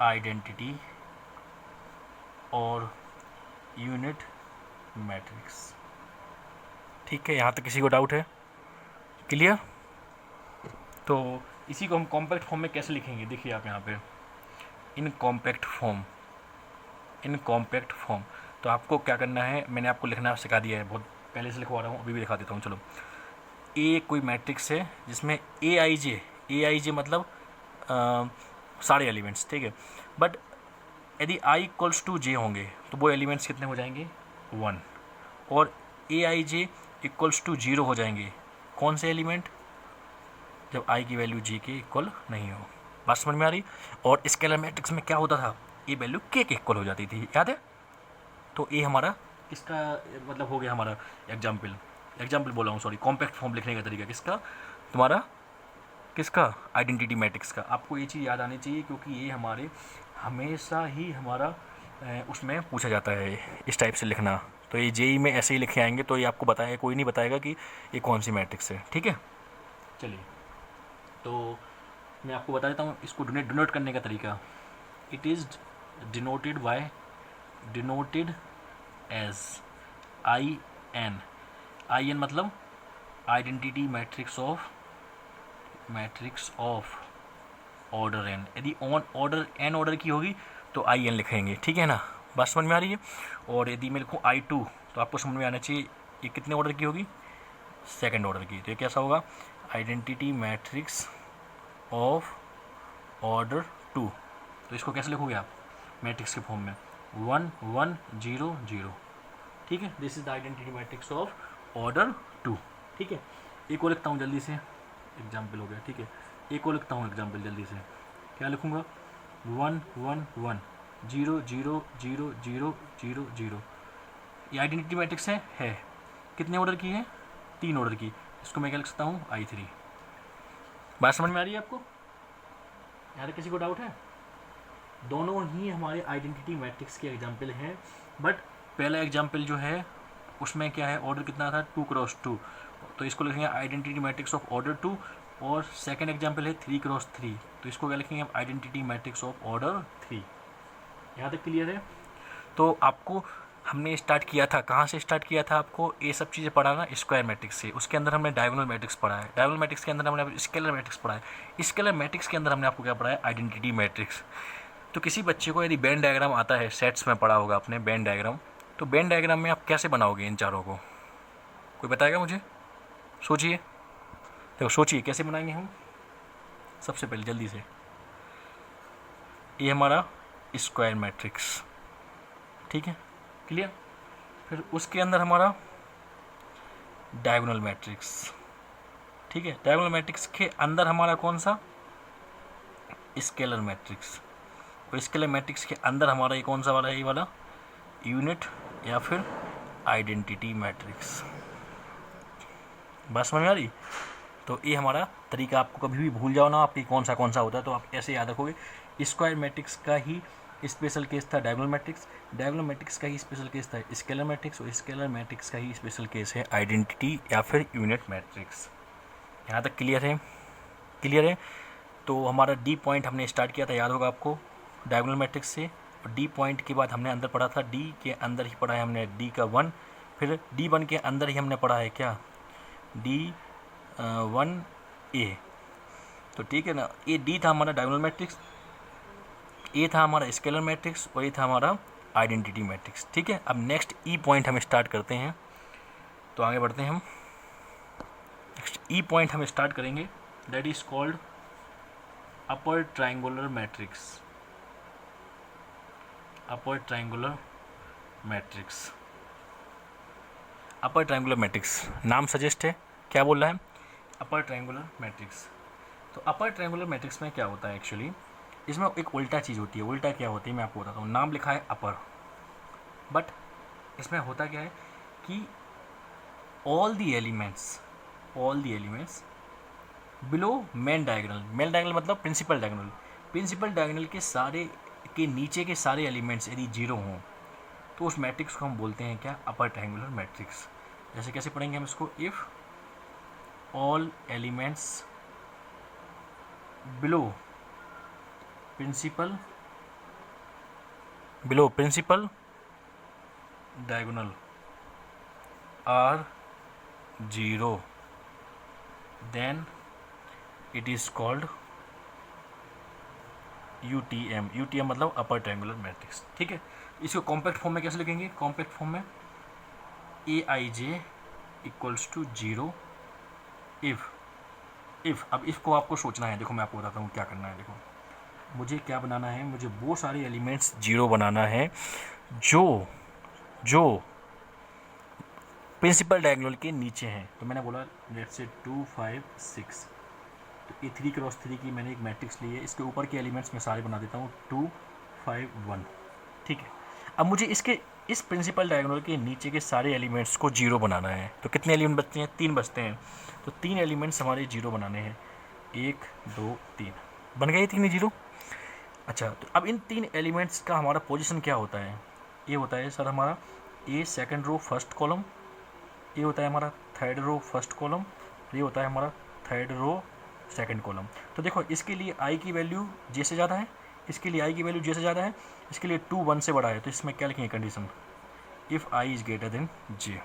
identity और यूनिट मैट्रिक्स, ठीक है। यहाँ तक किसी को डाउट है? क्लियर? तो इसी को हम कॉम्पैक्ट फॉर्म में कैसे लिखेंगे? देखिए आप यहाँ पे इन कॉम्पैक्ट फॉर्म। तो आपको क्या करना है, मैंने आपको लिखना सिखा दिया है, बहुत पहले से लिखवा रहा हूँ, अभी भी दिखा देता हूँ। चलो, ए कोई मैट्रिक्स है जिसमें ए आई जे मतलब सारे एलिमेंट्स, ठीक है। बट यदि आई इक्वल्स टू जे होंगे तो वो एलिमेंट्स कितने हो जाएंगे? 1। और A I J equals to 0 हो जाएंगे। कौन से एलिमेंट? जब आई की वैल्यू जी के इक्वल नहीं हो। बात समझ में आ रही? और स्केलर मैट्रिक्स में क्या होता था? ए वैल्यू के इक्वल हो जाती थी, याद है? तो ये हमारा किसका मतलब हो गया? हमारा एग्जाम्पल बोला हूँ, सॉरी, कॉम्पैक्ट फॉर्म लिखने का तरीका किसका? तुम्हारा किसका? आइडेंटिटी मैट्रिक्स का। आपको ये चीज़ याद आनी चाहिए, क्योंकि ये हमारे हमेशा ही हमारा उसमें पूछा जाता है इस टाइप से लिखना। तो ये जेई में ऐसे ही लिखे आएंगे, तो ये आपको बताएगा, कोई नहीं बताएगा कि ये कौन सी मैट्रिक्स है। ठीक है, चलिए तो मैं आपको बता देता हूँ इसको डिनोट करने का तरीका। It is denoted as I N. I N मतलब identity matrix of order N. यदि ऑर्डर एन ऑर्डर की होगी तो आई एन लिखेंगे, ठीक है ना, बात समझ में आ रही है। और यदि मैं लिखूँ आई टू तो आपको समझ में आना चाहिए ये कितने ऑर्डर की होगी, सेकंड ऑर्डर की। तो ये कैसा होगा, identity matrix of order two. तो इसको कैसे लिखोगे आप, मैट्रिक्स के फॉर्म में 1 1 0 0। ठीक है, this is the identity matrix of order two. ठीक है, एक और लिखता हूँ जल्दी से, एग्जाम्पल हो गया। ठीक है, एक और लिखता हूँ एग्जाम्पल जल्दी से, क्या लिखूँगा 1 1 1 0 0 0 0 0 0। ये आइडेंटिटी मैट्रिक्स है कितने ऑर्डर की है, 3 ऑर्डर की। इसको मैं क्या लिख सकता हूँ I3। बात समझ में आ रही है आपको, यहाँ तक किसी को डाउट है? दोनों ही हमारे आइडेंटिटी मैट्रिक्स के एग्जाम्पल हैं, बट पहला एग्जाम्पल जो है उसमें क्या है, ऑर्डर कितना था 2 क्रॉस 2, तो इसको लिखेंगे आइडेंटिटी मैट्रिक्स ऑफ ऑर्डर 2। और सेकंड एग्जाम्पल है 3 क्रॉस 3, तो इसको क्या लिखेंगे हम, आइडेंटिटी मैट्रिक्स ऑफ ऑर्डर 3। यहाँ तक क्लियर है? तो आपको हमने स्टार्ट किया था, कहाँ से स्टार्ट किया था, आपको ये सब चीज़ें पढ़ाना स्क्वायर मैट्रिक्स से। उसके अंदर हमने डायगोनल मैट्रिक्स पढ़ा है, डायगोनल मैट्रिक्स के अंदर हमने स्केलर मैट्रिक्स पढ़ा है, स्केलर मैट्रिक्स के अंदर हमने आपको क्या पढ़ा है, आइडेंटिटी मैट्रिक्स। तो किसी बच्चे को यदि बेन डायग्राम आता है, सेट्स में पढ़ा होगा आपने बेन डायग्राम, तो बेन डायग्राम में आप कैसे बनाओगे इन चारों को, कोई बताएगा मुझे? सोचिए, देखो सोचिए कैसे बनाएंगे हम। सबसे पहले जल्दी से, ये हमारा स्क्वायर मैट्रिक्स, ठीक है, क्लियर। फिर उसके अंदर हमारा डायगोनल मैट्रिक्स, ठीक है, डायगोनल मैट्रिक्स के अंदर हमारा कौन सा, स्केलर मैट्रिक्स। और स्केलर मैट्रिक्स के अंदर हमारा ये कौन सा वाला है, ये वाला यूनिट या फिर आइडेंटिटी मैट्रिक्स। बात समझ में आ रही? तो ये हमारा तरीका, आपको कभी भी भूल जाओ ना आपकी कौन सा होता है, तो आप ऐसे याद रखोगे। स्क्वायर मैट्रिक्स का ही स्पेशल केस था डायगोनल मैट्रिक्स, डायगोनल मैट्रिक्स का ही स्पेशल केस था स्केलर मैट्रिक्स, और स्केलर मैट्रिक्स का ही स्पेशल केस है आइडेंटिटी या फिर यूनिट मैट्रिक्स। यहाँ तक क्लियर है? क्लियर है। तो हमारा डी पॉइंट हमने स्टार्ट किया था, याद होगा आपको, डायगोनल मैट्रिक्स से। और डी पॉइंट के बाद हमने अंदर पढ़ा था, डी के अंदर ही पढ़ा है हमने डी का 1, फिर डी 1 के अंदर ही हमने पढ़ा है क्या, डी 1A। तो ठीक है ना, ये डी था हमारा डायगोनल मैट्रिक्स, ये था हमारा स्केलर मैट्रिक्स, और ये था हमारा आइडेंटिटी मैट्रिक्स। ठीक है, अब नेक्स्ट ई पॉइंट हम स्टार्ट करते हैं, तो आगे बढ़ते हैं हम। नेक्स्ट ई पॉइंट हम स्टार्ट करेंगे, that is called upper triangular matrix. Upper triangular matrix, upper triangular matrix नाम सजेस्ट है, क्या बोल रहा है, अपर ट्रायंगुलर मैट्रिक्स। तो अपर ट्रायंगुलर मैट्रिक्स में क्या होता है एक्चुअली, इसमें एक उल्टा चीज़ होती है। उल्टा क्या होती है मैं आपको बताता हूँ। नाम लिखा है अपर, बट इसमें होता क्या है कि all the elements below main diagonal, main diagonal मतलब प्रिंसिपल डायगोनल, प्रिंसिपल डायगोनल के सारे के नीचे के सारे एलिमेंट्स यदि जीरो हों तो उस मैट्रिक्स को हम बोलते हैं क्या, अपर ट्रायंगुलर मैट्रिक्स। जैसे कैसे पढ़ेंगे हम इसको, if all elements below principal diagonal are zero, then it is called UTM। UTM मतलब अपर ट्रायंगुलर मैट्रिक्स। ठीक है, इसको कॉम्पैक्ट फॉर्म में कैसे लिखेंगे, कॉम्पैक्ट फॉर्म में AIJ इक्वल्स टू 0 इफ़। अब इफ़ को आपको सोचना है, देखो मैं आपको बताता हूँ क्या करना है। देखो मुझे क्या बनाना है, मुझे वो सारे एलिमेंट्स जीरो बनाना है जो प्रिंसिपल डायगोनल के नीचे हैं। तो मैंने बोला लेट्स से 2 5 6, तो ये 3 क्रॉस 3 की मैंने एक मैट्रिक्स ली है, इसके ऊपर के एलिमेंट्स मैं सारे बना देता हूँ 2 5 1। ठीक है, अब मुझे इस प्रिंसिपल डायगोनल के नीचे के सारे एलिमेंट्स को जीरो बनाना है। तो कितने एलिमेंट बचते हैं, 3 बचते हैं, तो 3 एलिमेंट्स हमारे जीरो बनाने हैं, 1 2 3 बन गए 3 जीरो। अच्छा, तो अब इन 3 एलिमेंट्स का हमारा पोजीशन क्या होता है, ये होता है सर हमारा ए सेकंड रो फर्स्ट कॉलम, ये होता है हमारा थर्ड रो फर्स्ट कॉलम, ये होता है हमारा थर्ड रो सेकंड कॉलम। तो देखो इसके लिए आई की वैल्यू जे से ज़्यादा है, इसके लिए आई की वैल्यू जे से ज़्यादा है, इसके लिए 2 1 से बड़ा है, तो इसमें क्या लिखेंगे condition, if I is greater than J.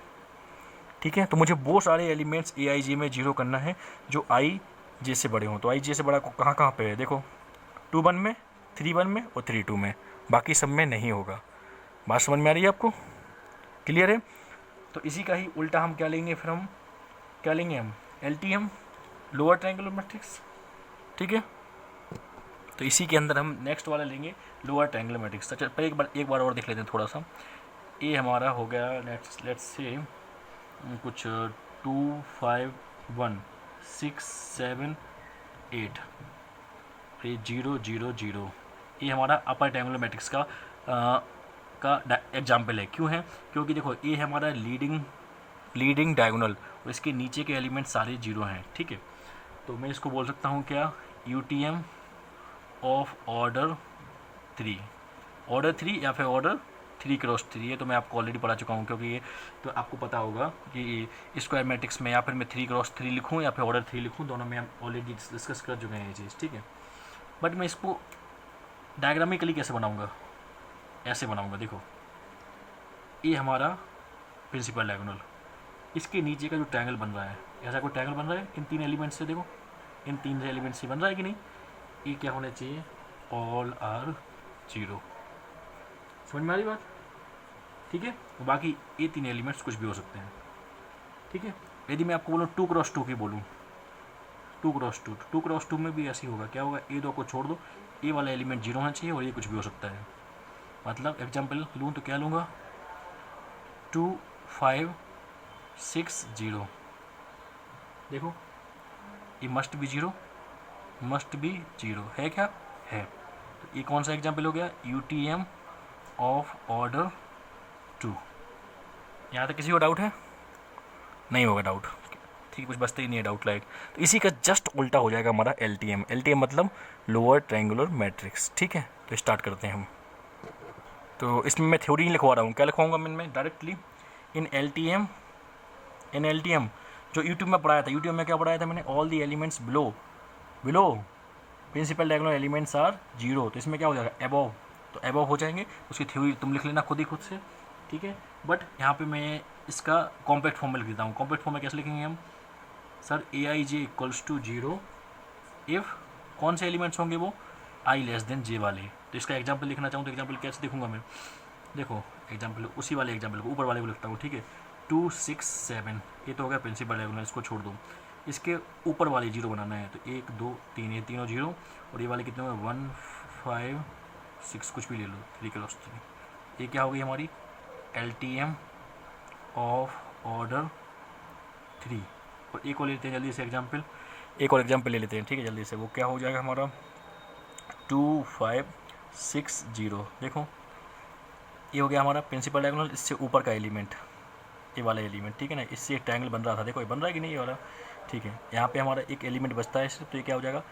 ठीक है, तो मुझे वो सारे एलिमेंट्स ए आई जे में जीरो करना है जो आई जे से बड़े हों। तो आई जे से बड़ा को कहाँ कहाँ पे है, देखो 2 1 में, 3 1 में और 3 2 में, बाकी सब में नहीं होगा। बात समझ में आ रही है आपको, क्लियर है। तो इसी का ही उल्टा हम क्या लेंगे, फिर हम क्या लेंगे, हम L T M, lower triangular matrix. ठीक है, तो इसी के अंदर हम नेक्स्ट वाला लेंगे लोअर ट्रायंगुलर मैट्रिक्स। अच्छा पहले एक बार और देख लेते हैं थोड़ा सा। ये हमारा हो गया लेट्स से कुछ 2 5 1 6 7 8, ये 0 0 0, ये हमारा अपर ट्रायंगुलर मैट्रिक्स का एग्जाम्पल है। क्यों है, क्योंकि देखो ये है हमारा लीडिंग डायगोनल और इसके नीचे के एलिमेंट सारे जीरो हैं। ठीक है, तो मैं इसको बोल सकता हूँ क्या, U T M of order 3 या फिर ऑर्डर 3x3। ये तो मैं आपको ऑलरेडी पढ़ा चुका हूँ, क्योंकि ये तो आपको पता होगा कि स्क्वायर मैट्रिक्स में या फिर मैं 3x3 लिखूँ या फिर ऑर्डर 3 लिखूँ, दोनों में हम ऑलरेडी डिस्कस कर चुके हैं ये चीज़। ठीक है, बट मैं इसको डायग्रामिकली कैसे बनाऊँगा, ऐसे बनाऊँगा। देखो ये हमारा प्रिंसिपल डायगोनल, इसके नीचे का जो ट्रायंगल बन रहा है, ऐसा कोई ट्रायंगल बन रहा है इन 3 एलिमेंट से, देखो इन 3 एलिमेंट से बन रहा है कि नहीं, ये क्या होना चाहिए, ऑल आर 0। समझ में आ रही बात। ठीक है, बाकी ये 3 एलिमेंट्स कुछ भी हो सकते हैं। ठीक है, यदि मैं आपको बोलूँ 2x2 की बोलूँ, 2x2 में भी ऐसे ही होगा। क्या होगा, ए 2 को छोड़ दो, ए वाला एलिमेंट 0 होना चाहिए और ये कुछ भी हो सकता है। मतलब एग्जाम्पल लूँ तो क्या लूँगा, 2 5 6 0, देखो ये मस्ट बी 0 है, क्या है। तो ये कौन सा एग्जाम्पल हो गया, U T M of order 2। यहाँ तक किसी को डाउट है, नहीं होगा डाउट, ठीक, कुछ बचते ही नहीं है डाउट लाइक। तो इसी का जस्ट उल्टा हो जाएगा हमारा एल टी एम मतलब लोअर ट्रायंगुलर मैट्रिक्स। ठीक है, तो स्टार्ट करते हैं हम। तो इसमें मैं थ्योरी नहीं लिखवा रहा हूँ, क्या लिखवाऊँगा मैं directly, in L T M जो यूट्यूब में पढ़ाया था, यूट्यूब में क्या पढ़ाया था मैंने, all the elements below principal diagonal elements are 0। तो इसमें क्या हो जाएगा, एबव, तो एबव हो जाएंगे। उसकी थ्योरी तुम लिख लेना खुद से। ठीक है, बट यहाँ पे मैं इसका कॉम्पैक्ट फॉर्म में लिख देता हूँ। कॉम्पैक्ट फॉर्म में कैसे लिखेंगे हम, sir A I J equals to 0 if कौन से एलिमेंट्स होंगे, वो आई लेस देन जे वाले। तो इसका एग्जाम्पल लिखना चाहूँ तो एग्जाम्पल कैसे लिखूँगा मैं, देखो एग्जाम्पल उसी वाले एग्जाम्पल को ऊपर वाले को लिखता हूँ। ठीक है, 2 6 7, ये तो हो गया प्रिंसिपल डायगोनल, इसको छोड़ दो। इसके ऊपर वाले 0 बनाना है, तो 1 2 3, ये तीनों 0, और ये वाले कितने हुए, 1 5 6, कुछ भी ले लो, 3x3। ये क्या हो गई हमारी L T M of order 3। और एक और लेते हैं जल्दी से एग्जाम्पल, एक और एग्जाम्पल ले लेते हैं। ठीक है, जल्दी से, वो क्या हो जाएगा हमारा 2 5 6 0। देखो ये हो गया हमारा प्रिंसिपल डायगोनल, इससे ऊपर का एलिमेंट, ये वाला एलिमेंट। ठीक है ना, इससे एक ट्रायंगल बन रहा था, देखो ये बन रहा है कि नहीं, ये वाला। ठीक है, यहाँ पे हमारा एक एलिमेंट बचता है इससे, तो ये क्या हो जाएगा,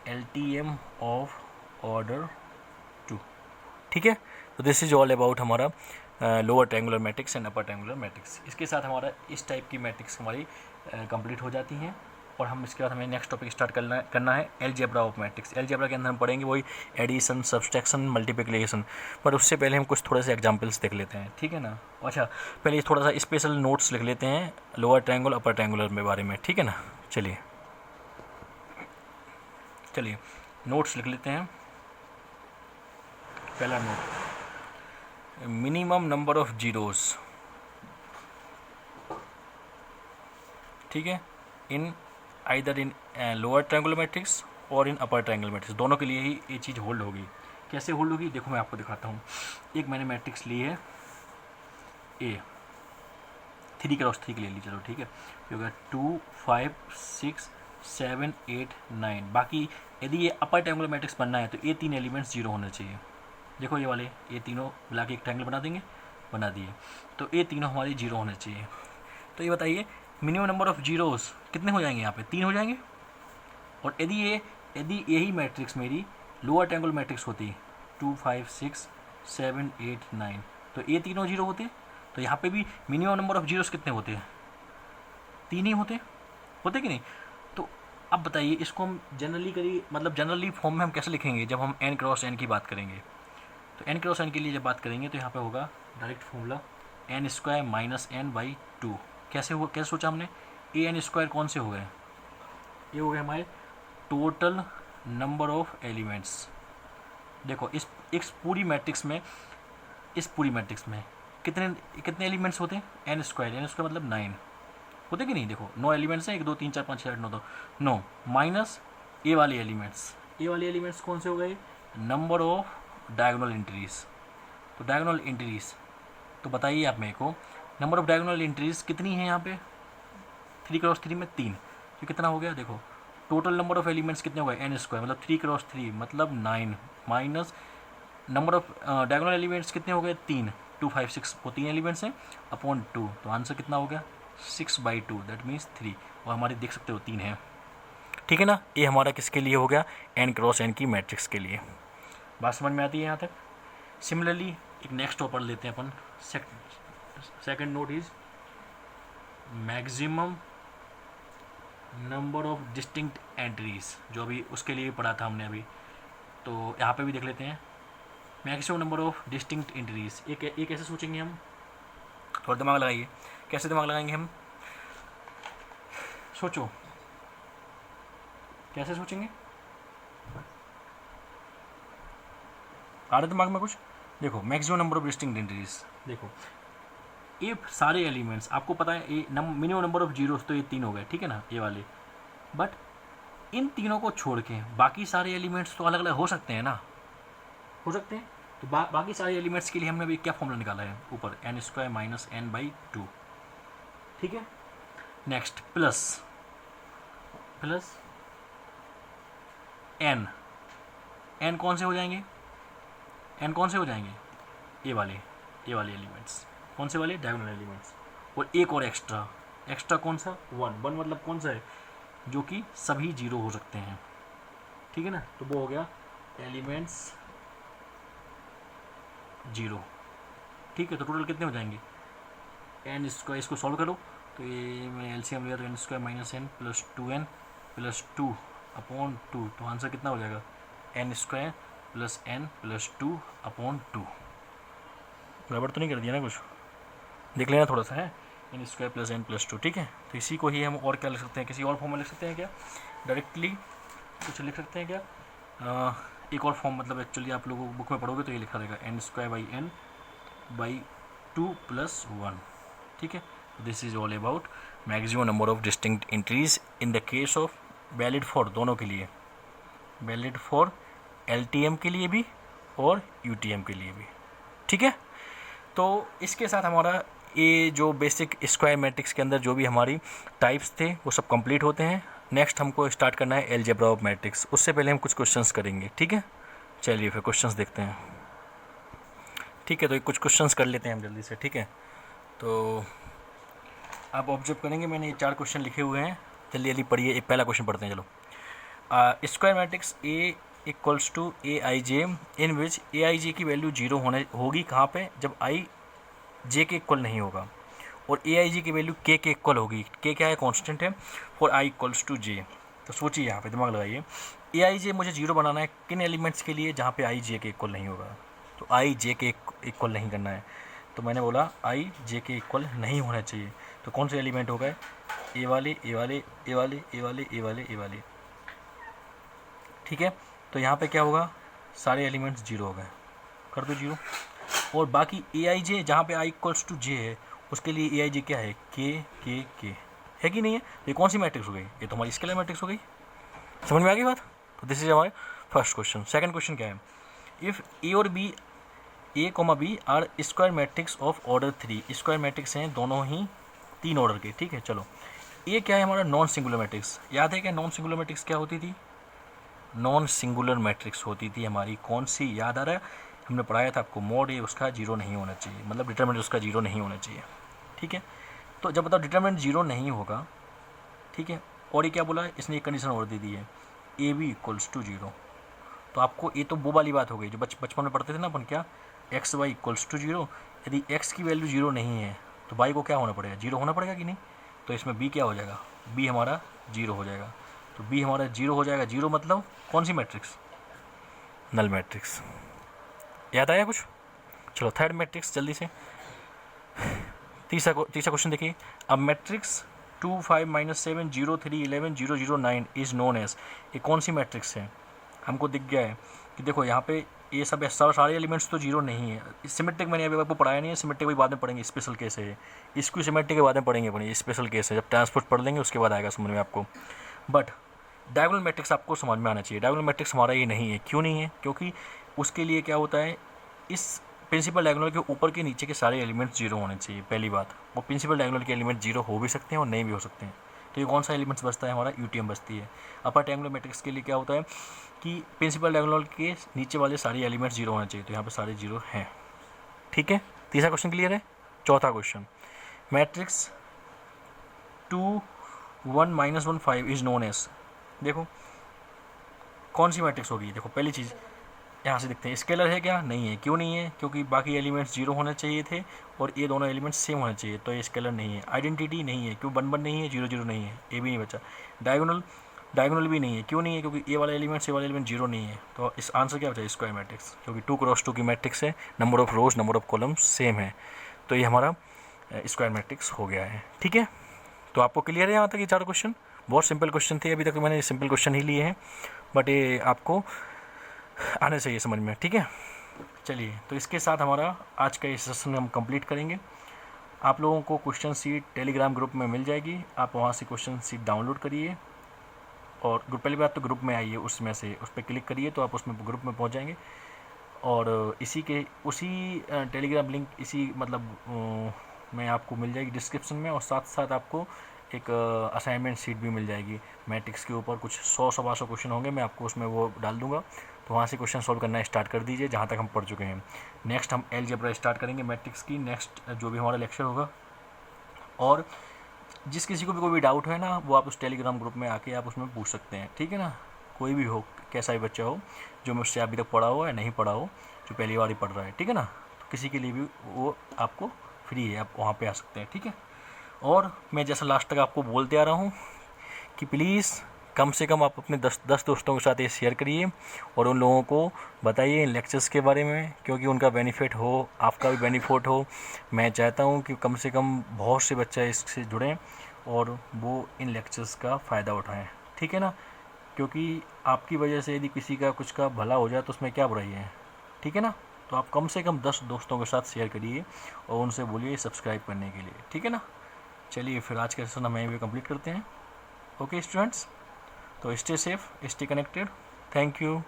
L T M of order 2। ठीक है, तो दिस इज ऑल अबाउट हमारा lower triangular matrix and upper triangular matrix. इसके साथ हमारा इस टाइप की मैट्रिक्स हमारी कंप्लीट हो जाती हैं। और हम इसके बाद हमें नेक्स्ट टॉपिक स्टार्ट करना है अलजेब्रा ऑफ मैट्रिक्स। अलजेब्रा के अंदर हम पढ़ेंगे वही एडिशन, सब्सट्रैक्शन, मल्टीप्लिकेशन, पर उससे पहले हम कुछ थोड़े से एग्जांपल्स देख लेते हैं। ठीक है ना, अच्छा पहले थोड़ा सा स्पेशल नोट्स लिख लेते हैं लोअर ट्रायंगल अपर ट्रायंगुलर के बारे में। ठीक है ना, चलिए नोट्स लिख लेते हैं। पहला note, minimum number of zeros. ठीक है, in either in lower triangular matrix और इन अपर ट्रायंगुलर मैट्रिक्स, दोनों के लिए ही ये चीज़ होल्ड होगी। कैसे होल्ड होगी, देखो मैं आपको दिखाता हूँ। एक मैंने मैट्रिक्स ली है ए, 3x3 की ले ली, चलो ठीक है, ये हो गया 2 5 6 7 8 9। बाकी यदि ये अपर ट्रायंगुलर मैट्रिक्स बनना है तो ये 3 एलिमेंट्स 0 होने चाहिए। देखो ये वाले, ये तीनों मिला के एक ट्रायंगल बना देंगे, बना दिए, तो ये तीनों हमारी 0 होने चाहिए। तो ये बताइए मिनिमम नंबर ऑफ़ जीरोस कितने हो जाएंगे, यहाँ पे 3 हो जाएंगे। और यदि यही मैट्रिक्स मेरी लोअर ट्रायंगुलर मैट्रिक्स होती 2 5 6 7 8 9, तो ये तीनों 0 होते। तो यहाँ पे भी मिनिमम नंबर ऑफ जीरोस कितने होते हैं, 3 ही होते कि नहीं। तो अब बताइए इसको हम जनरली करिए, मतलब जनरली फॉर्म में हम कैसे लिखेंगे जब हम n क्रॉस n की बात करेंगे। तो n क्रॉस n के लिए जब बात करेंगे तो यहाँ पे होगा direct formula n square minus n by 2। कैसे सोचा हमने, ए एन स्क्वायर कौन से हो गए, ये हो गए हमारे टोटल नंबर ऑफ एलिमेंट्स। देखो इस पूरी मैट्रिक्स में कितने कितने एलिमेंट्स होते हैं, n स्क्वायर मतलब 9 होते कि नहीं। देखो 9 एलिमेंट्स हैं, 1 2 3 4 5 6 8 9 तो 9 माइनस ए वाले एलिमेंट्स कौन से हो गए, नंबर ऑफ डायगोनल एंट्रीज। तो डायगोनल एंट्रीज तो बताइए आप मेरे को, नंबर ऑफ डायगोनल एंट्रीज कितनी है यहाँ पे, 3 क्रॉस 3 में 3, तो कितना हो गया। देखो टोटल नंबर ऑफ एलिमेंट्स कितने हो गए, n स्क्वायर मतलब 3 क्रॉस 3 मतलब 9 minus number of diagonal elements कितने हो गए 3, 2 5 6 वो 3 एलिमेंट्स हैं अपॉन 2, तो आंसर कितना हो गया 6/2 दैट मीन्स 3। और हमारे देख सकते हो 3 है, ठीक है ना। ये हमारा किसके लिए हो गया, n क्रॉस n की मैट्रिक्स के लिए। बात समझ में आती है यहाँ तक। सिमिलरली एक नेक्स्ट टॉप पढ़ लेते हैं अपन। Second note is maximum number of distinct entries, जो अभी उसके लिए पढ़ा था हमने अभी। तो यहाँ पे भी देख लेते हैं maximum number of distinct entries. ये कैसे सोचेंगे हम, थोड़ा दिमाग लगाइए, कैसे दिमाग लगाएंगे हम, सोचो कैसे सोचेंगे, आ रहा दिमाग में कुछ। देखो maximum number of distinct entries, देखो ये सारे एलिमेंट्स आपको पता है ये मिनिमम नंबर ऑफ जीरोस तो ये 3 हो गए, ठीक है ना ये वाले। बट इन तीनों को छोड़ के बाकी सारे एलिमेंट्स तो अलग अलग हो सकते हैं ना, हो सकते हैं। तो बाकी सारे एलिमेंट्स के लिए हमने अभी क्या फॉर्मूला निकाला है ऊपर, n स्क्वायर माइनस n/2, ठीक है। नेक्स्ट प्लस n कौन से हो जाएंगे, ये वाले एलिमेंट्स, कौन से वाले, डायगोनल एलिमेंट्स। और एक और एक्स्ट्रा कौन सा, 1 मतलब कौन सा है, जो कि सभी 0 हो सकते हैं, ठीक है ना। तो वो हो गया एलिमेंट्स 0, ठीक है। तो टोटल कितने हो जाएंगे, n स्क्वायर, इसको सॉल्व करो तो ये मैं एलसीएम लिया तो n square minus n plus 2n plus 2 upon 2, तो आंसर कितना हो जाएगा n square plus n plus 2 upon 2। गड़बड़ तो नहीं कर दिया ना कुछ, देख लेना थोड़ा सा है, n square plus n plus 2, ठीक है। तो इसी को ही हम और क्या लिख सकते हैं, किसी और फॉर्म में लिख सकते हैं क्या, डायरेक्टली कुछ लिख सकते हैं क्या, एक और फॉर्म, मतलब एक्चुअली आप लोगों बुक में पढ़ोगे तो ये लिखा रहेगा n square by n by 2 plus 1, ठीक है। This is all about maximum number of distinct entries in the case of, valid for दोनों के लिए, वैलिड फॉर LTM के लिए भी और UTM के लिए भी, ठीक है। तो इसके साथ हमारा ये जो बेसिक स्क्वायर मैट्रिक्स के अंदर जो भी हमारी टाइप्स थे वो सब कंप्लीट होते हैं। नेक्स्ट हमको स्टार्ट करना है अलजेब्रा ऑफ मैट्रिक्स, उससे पहले हम कुछ क्वेश्चंस करेंगे, ठीक है। चलिए फिर क्वेश्चंस देखते हैं, ठीक है। तो कुछ क्वेश्चंस कर लेते हैं हम जल्दी से, ठीक है। तो आप ऑब्जर्व करेंगे मैंने ये 4 क्वेश्चन लिखे हुए हैं, जल्दी पढ़िए। एक पहला क्वेश्चन पढ़ते हैं, चलो। Square matrix A equals to AIJ in which AIJ की वैल्यू 0 होगी कहाँ पे, जब I J के इक्वल नहीं होगा, और AIJ की वैल्यू K के इक्वल होगी। K क्या है, कांस्टेंट है, for I equals to J। तो सोचिए यहाँ पे दिमाग लगाइए, AIJ मुझे 0 बनाना है किन एलिमेंट्स के लिए, जहाँ पे I J के इक्वल नहीं होगा। तो I J के इक्वल नहीं करना है, तो मैंने बोला I J के इक्वल नहीं होना चाहिए। तो कौन से एलिमेंट हो गए, A वाले, ठीक है। तो यहाँ पे क्या होगा, सारे एलिमेंट्स 0 हो गए, कर दो 0। और बाकी AIJ जहाँ पे I इक्वल्स टू J है उसके लिए AIJ क्या है, K है कि नहीं है। ये कौन सी मैट्रिक्स हो गई, ये तो हमारी स्केलर मैट्रिक्स हो गई। समझ में आ गई बात। तो दिस इज हमारे फर्स्ट क्वेश्चन। सेकंड क्वेश्चन क्या है, इफ़ A और B, A, B are square matrix of order 3, square matrix हैं दोनों ही 3 ऑर्डर के, ठीक है। चलो ये क्या है, हमारा नॉन सिंगुलर मैट्रिक्स। याद है क्या नॉन सिंगुलर मैट्रिक्स क्या होती थी, नॉन सिंगुलर मैट्रिक्स होती थी हमारी, कौन सी, याद आ रहा है, हमने पढ़ाया था आपको, मोड ए उसका 0 नहीं होना चाहिए, मतलब डिटरमिनेंट उसका 0 नहीं होना चाहिए, ठीक है। तो जब बताओ डिटरमिनेंट 0 नहीं होगा, ठीक है। और ये क्या बोला है, इसने एक कंडीशन और दे दी है, AB इक्वल्स टू 0। तो आपको ये तो वो वाली बात हो गई जो बचपन में पढ़ते थे ना अपन, क्या, XY इक्वल्स टू 0, यदि x की वैल्यू 0 नहीं है तो y को क्या होना पड़ेगा, 0 होना पड़ेगा कि नहीं। तो इसमें b क्या हो जाएगा, b हमारा 0 हो जाएगा। तो b हमारा 0 हो जाएगा। 0 मतलब कौन सी मैट्रिक्स, नल मैट्रिक्स। याद आया कुछ। चलो थर्ड मैट्रिक्स जल्दी से। तीसरा क्वेश्चन देखिए। अब मैट्रिक्स 2 5 -7 0 3 11 0 0 9 इज नोन एज, ये कौन सी मैट्रिक्स है। हमको दिख गया है कि देखो यहाँ पे ये सब सारे एलिमेंट्स तो 0 नहीं है। सिमेट्रिक मैंने अभी आपको पढ़ाया नहीं है, सिमेट्रिक भी बाद में पढ़ेंगे, स्पेशल केस है। इसको सिमेट्रिक के बाद में पढ़ेंगे अपन, ये स्पेशल केस है, जब ट्रांसपोर्ट पढ़ लेंगे उसके बाद आएगा समझ में आपको। बट डायगोनल मैट्रिक्स आपको समझ में आना चाहिए। डायगोनल मैट्रिक्स हमारा ये नहीं है। क्यों नहीं है, क्योंकि उसके लिए क्या होता है, इस प्रिंसिपल डायगोनल के ऊपर के नीचे के सारे एलिमेंट्स 0 होने चाहिए पहली बात। वो प्रिंसिपल डायगोनल के एलिमेंट 0 हो भी सकते हैं और नहीं भी हो सकते हैं। तो ये कौन सा एलिमेंट्स बचता है, हमारा यूटीएम बचती है। अपर ट्रायंगुलर मैट्रिक्स के लिए क्या होता है कि प्रिंसिपल डायगोनल के नीचे वाले सारे एलिमेंट्स 0 होने चाहिए। तो यहाँ पे सारे 0 हैं। ठीक है, तीसरा क्वेश्चन क्लियर है। चौथा question, matrix 2 1 -1 5 is known as, देखो कौन सी मैट्रिक्स होगी। देखो पहली चीज़ यहाँ से देखते हैं, स्केलर है क्या, नहीं है। क्यों नहीं है, क्योंकि बाकी एलिमेंट्स 0 होने चाहिए थे और ये दोनों एलिमेंट्स सेम होने चाहिए, तो ये स्केलर नहीं है। आइडेंटिटी नहीं है, क्यों 1 1 नहीं है, 0 0 नहीं है, ये भी नहीं बचा। डायगोनल भी नहीं है। क्यों नहीं है, क्योंकि ये वाला एलिमेंट ये वाला एलिमेंट 0 नहीं है। तो इस आंसर क्या बचा, स्क्वायर मैट्रिक्स, क्योंकि 2 क्रॉस 2 की मैट्रिक्स है, number of rose number of columns same है। तो ये हमारा स्क्वायर मैट्रिक्स हो गया है। ठीक है, तो आपको क्लियर है यहाँ तक ये 4 क्वेश्चन। बहुत सिंपल क्वेश्चन थे, अभी तक मैंने सिंपल क्वेश्चन ही लिए हैं, बट ये आपको आने चाहिए समझ में। ठीक है, चलिए तो इसके साथ हमारा आज का ये सेशन हम कंप्लीट करेंगे। आप लोगों को क्वेश्चन सीट टेलीग्राम ग्रुप में मिल जाएगी, आप वहाँ से क्वेश्चन सीट डाउनलोड करिए और पहली बात तो ग्रुप में आइए, उसमें से उस पर क्लिक करिए तो आप उसमें ग्रुप में पहुँच जाएंगे। और उसी टेलीग्राम लिंक इसी मतलब में आपको मिल जाएगी डिस्क्रिप्शन में, और साथ साथ आपको एक असाइनमेंट सीट भी मिल जाएगी मैट्रिक्स के ऊपर। कुछ 100-125 क्वेश्चन होंगे, मैं आपको उसमें वो डाल दूंगा, तो वहाँ से क्वेश्चन सॉल्व करना स्टार्ट कर दीजिए जहाँ तक हम पढ़ चुके हैं। नेक्स्ट हम अलजेब्रा स्टार्ट करेंगे मैट्रिक्स की, नेक्स्ट जो भी हमारा लेक्चर होगा। और जिस किसी को भी कोई भी डाउट है ना, वो आप उस टेलीग्राम ग्रुप में आके आप उसमें पूछ सकते हैं। ठीक है ना, कोई भी हो, कैसा भी बच्चा हो जो मुझसे अभी तक पढ़ा हो या नहीं पढ़ा हो, जो पहली बार ही पढ़ रहा है। ठीक है ना, तो किसी के लिए भी वो आपको फ्री है, आप वहाँ पे आ सकते हैं। ठीक है, और मैं जैसा लास्ट तक आपको बोलते आ रहा हूँ कि प्लीज़ कम से कम आप अपने 10 दोस्तों के साथ ये शेयर करिए और उन लोगों को बताइए इन लेक्चर्स के बारे में, क्योंकि उनका बेनिफिट हो, आपका भी बेनिफिट हो। मैं चाहता हूँ कि कम से कम बहुत से बच्चे इससे जुड़ें और वो इन लेक्चर्स का फ़ायदा उठाएँ। ठीक है ना, क्योंकि आपकी वजह से यदि किसी का कुछ का भला हो जाए तो उसमें क्या बुराई है। ठीक है ना, तो आप कम से कम 10 दोस्तों के साथ शेयर करिए और उनसे बोलिए सब्सक्राइब करने के लिए। ठीक है ना, चलिए फिर आज का सेशन हम यहीं पे कंप्लीट करते हैं। ओके स्टूडेंट्स, तो stay safe, stay connected. Thank you.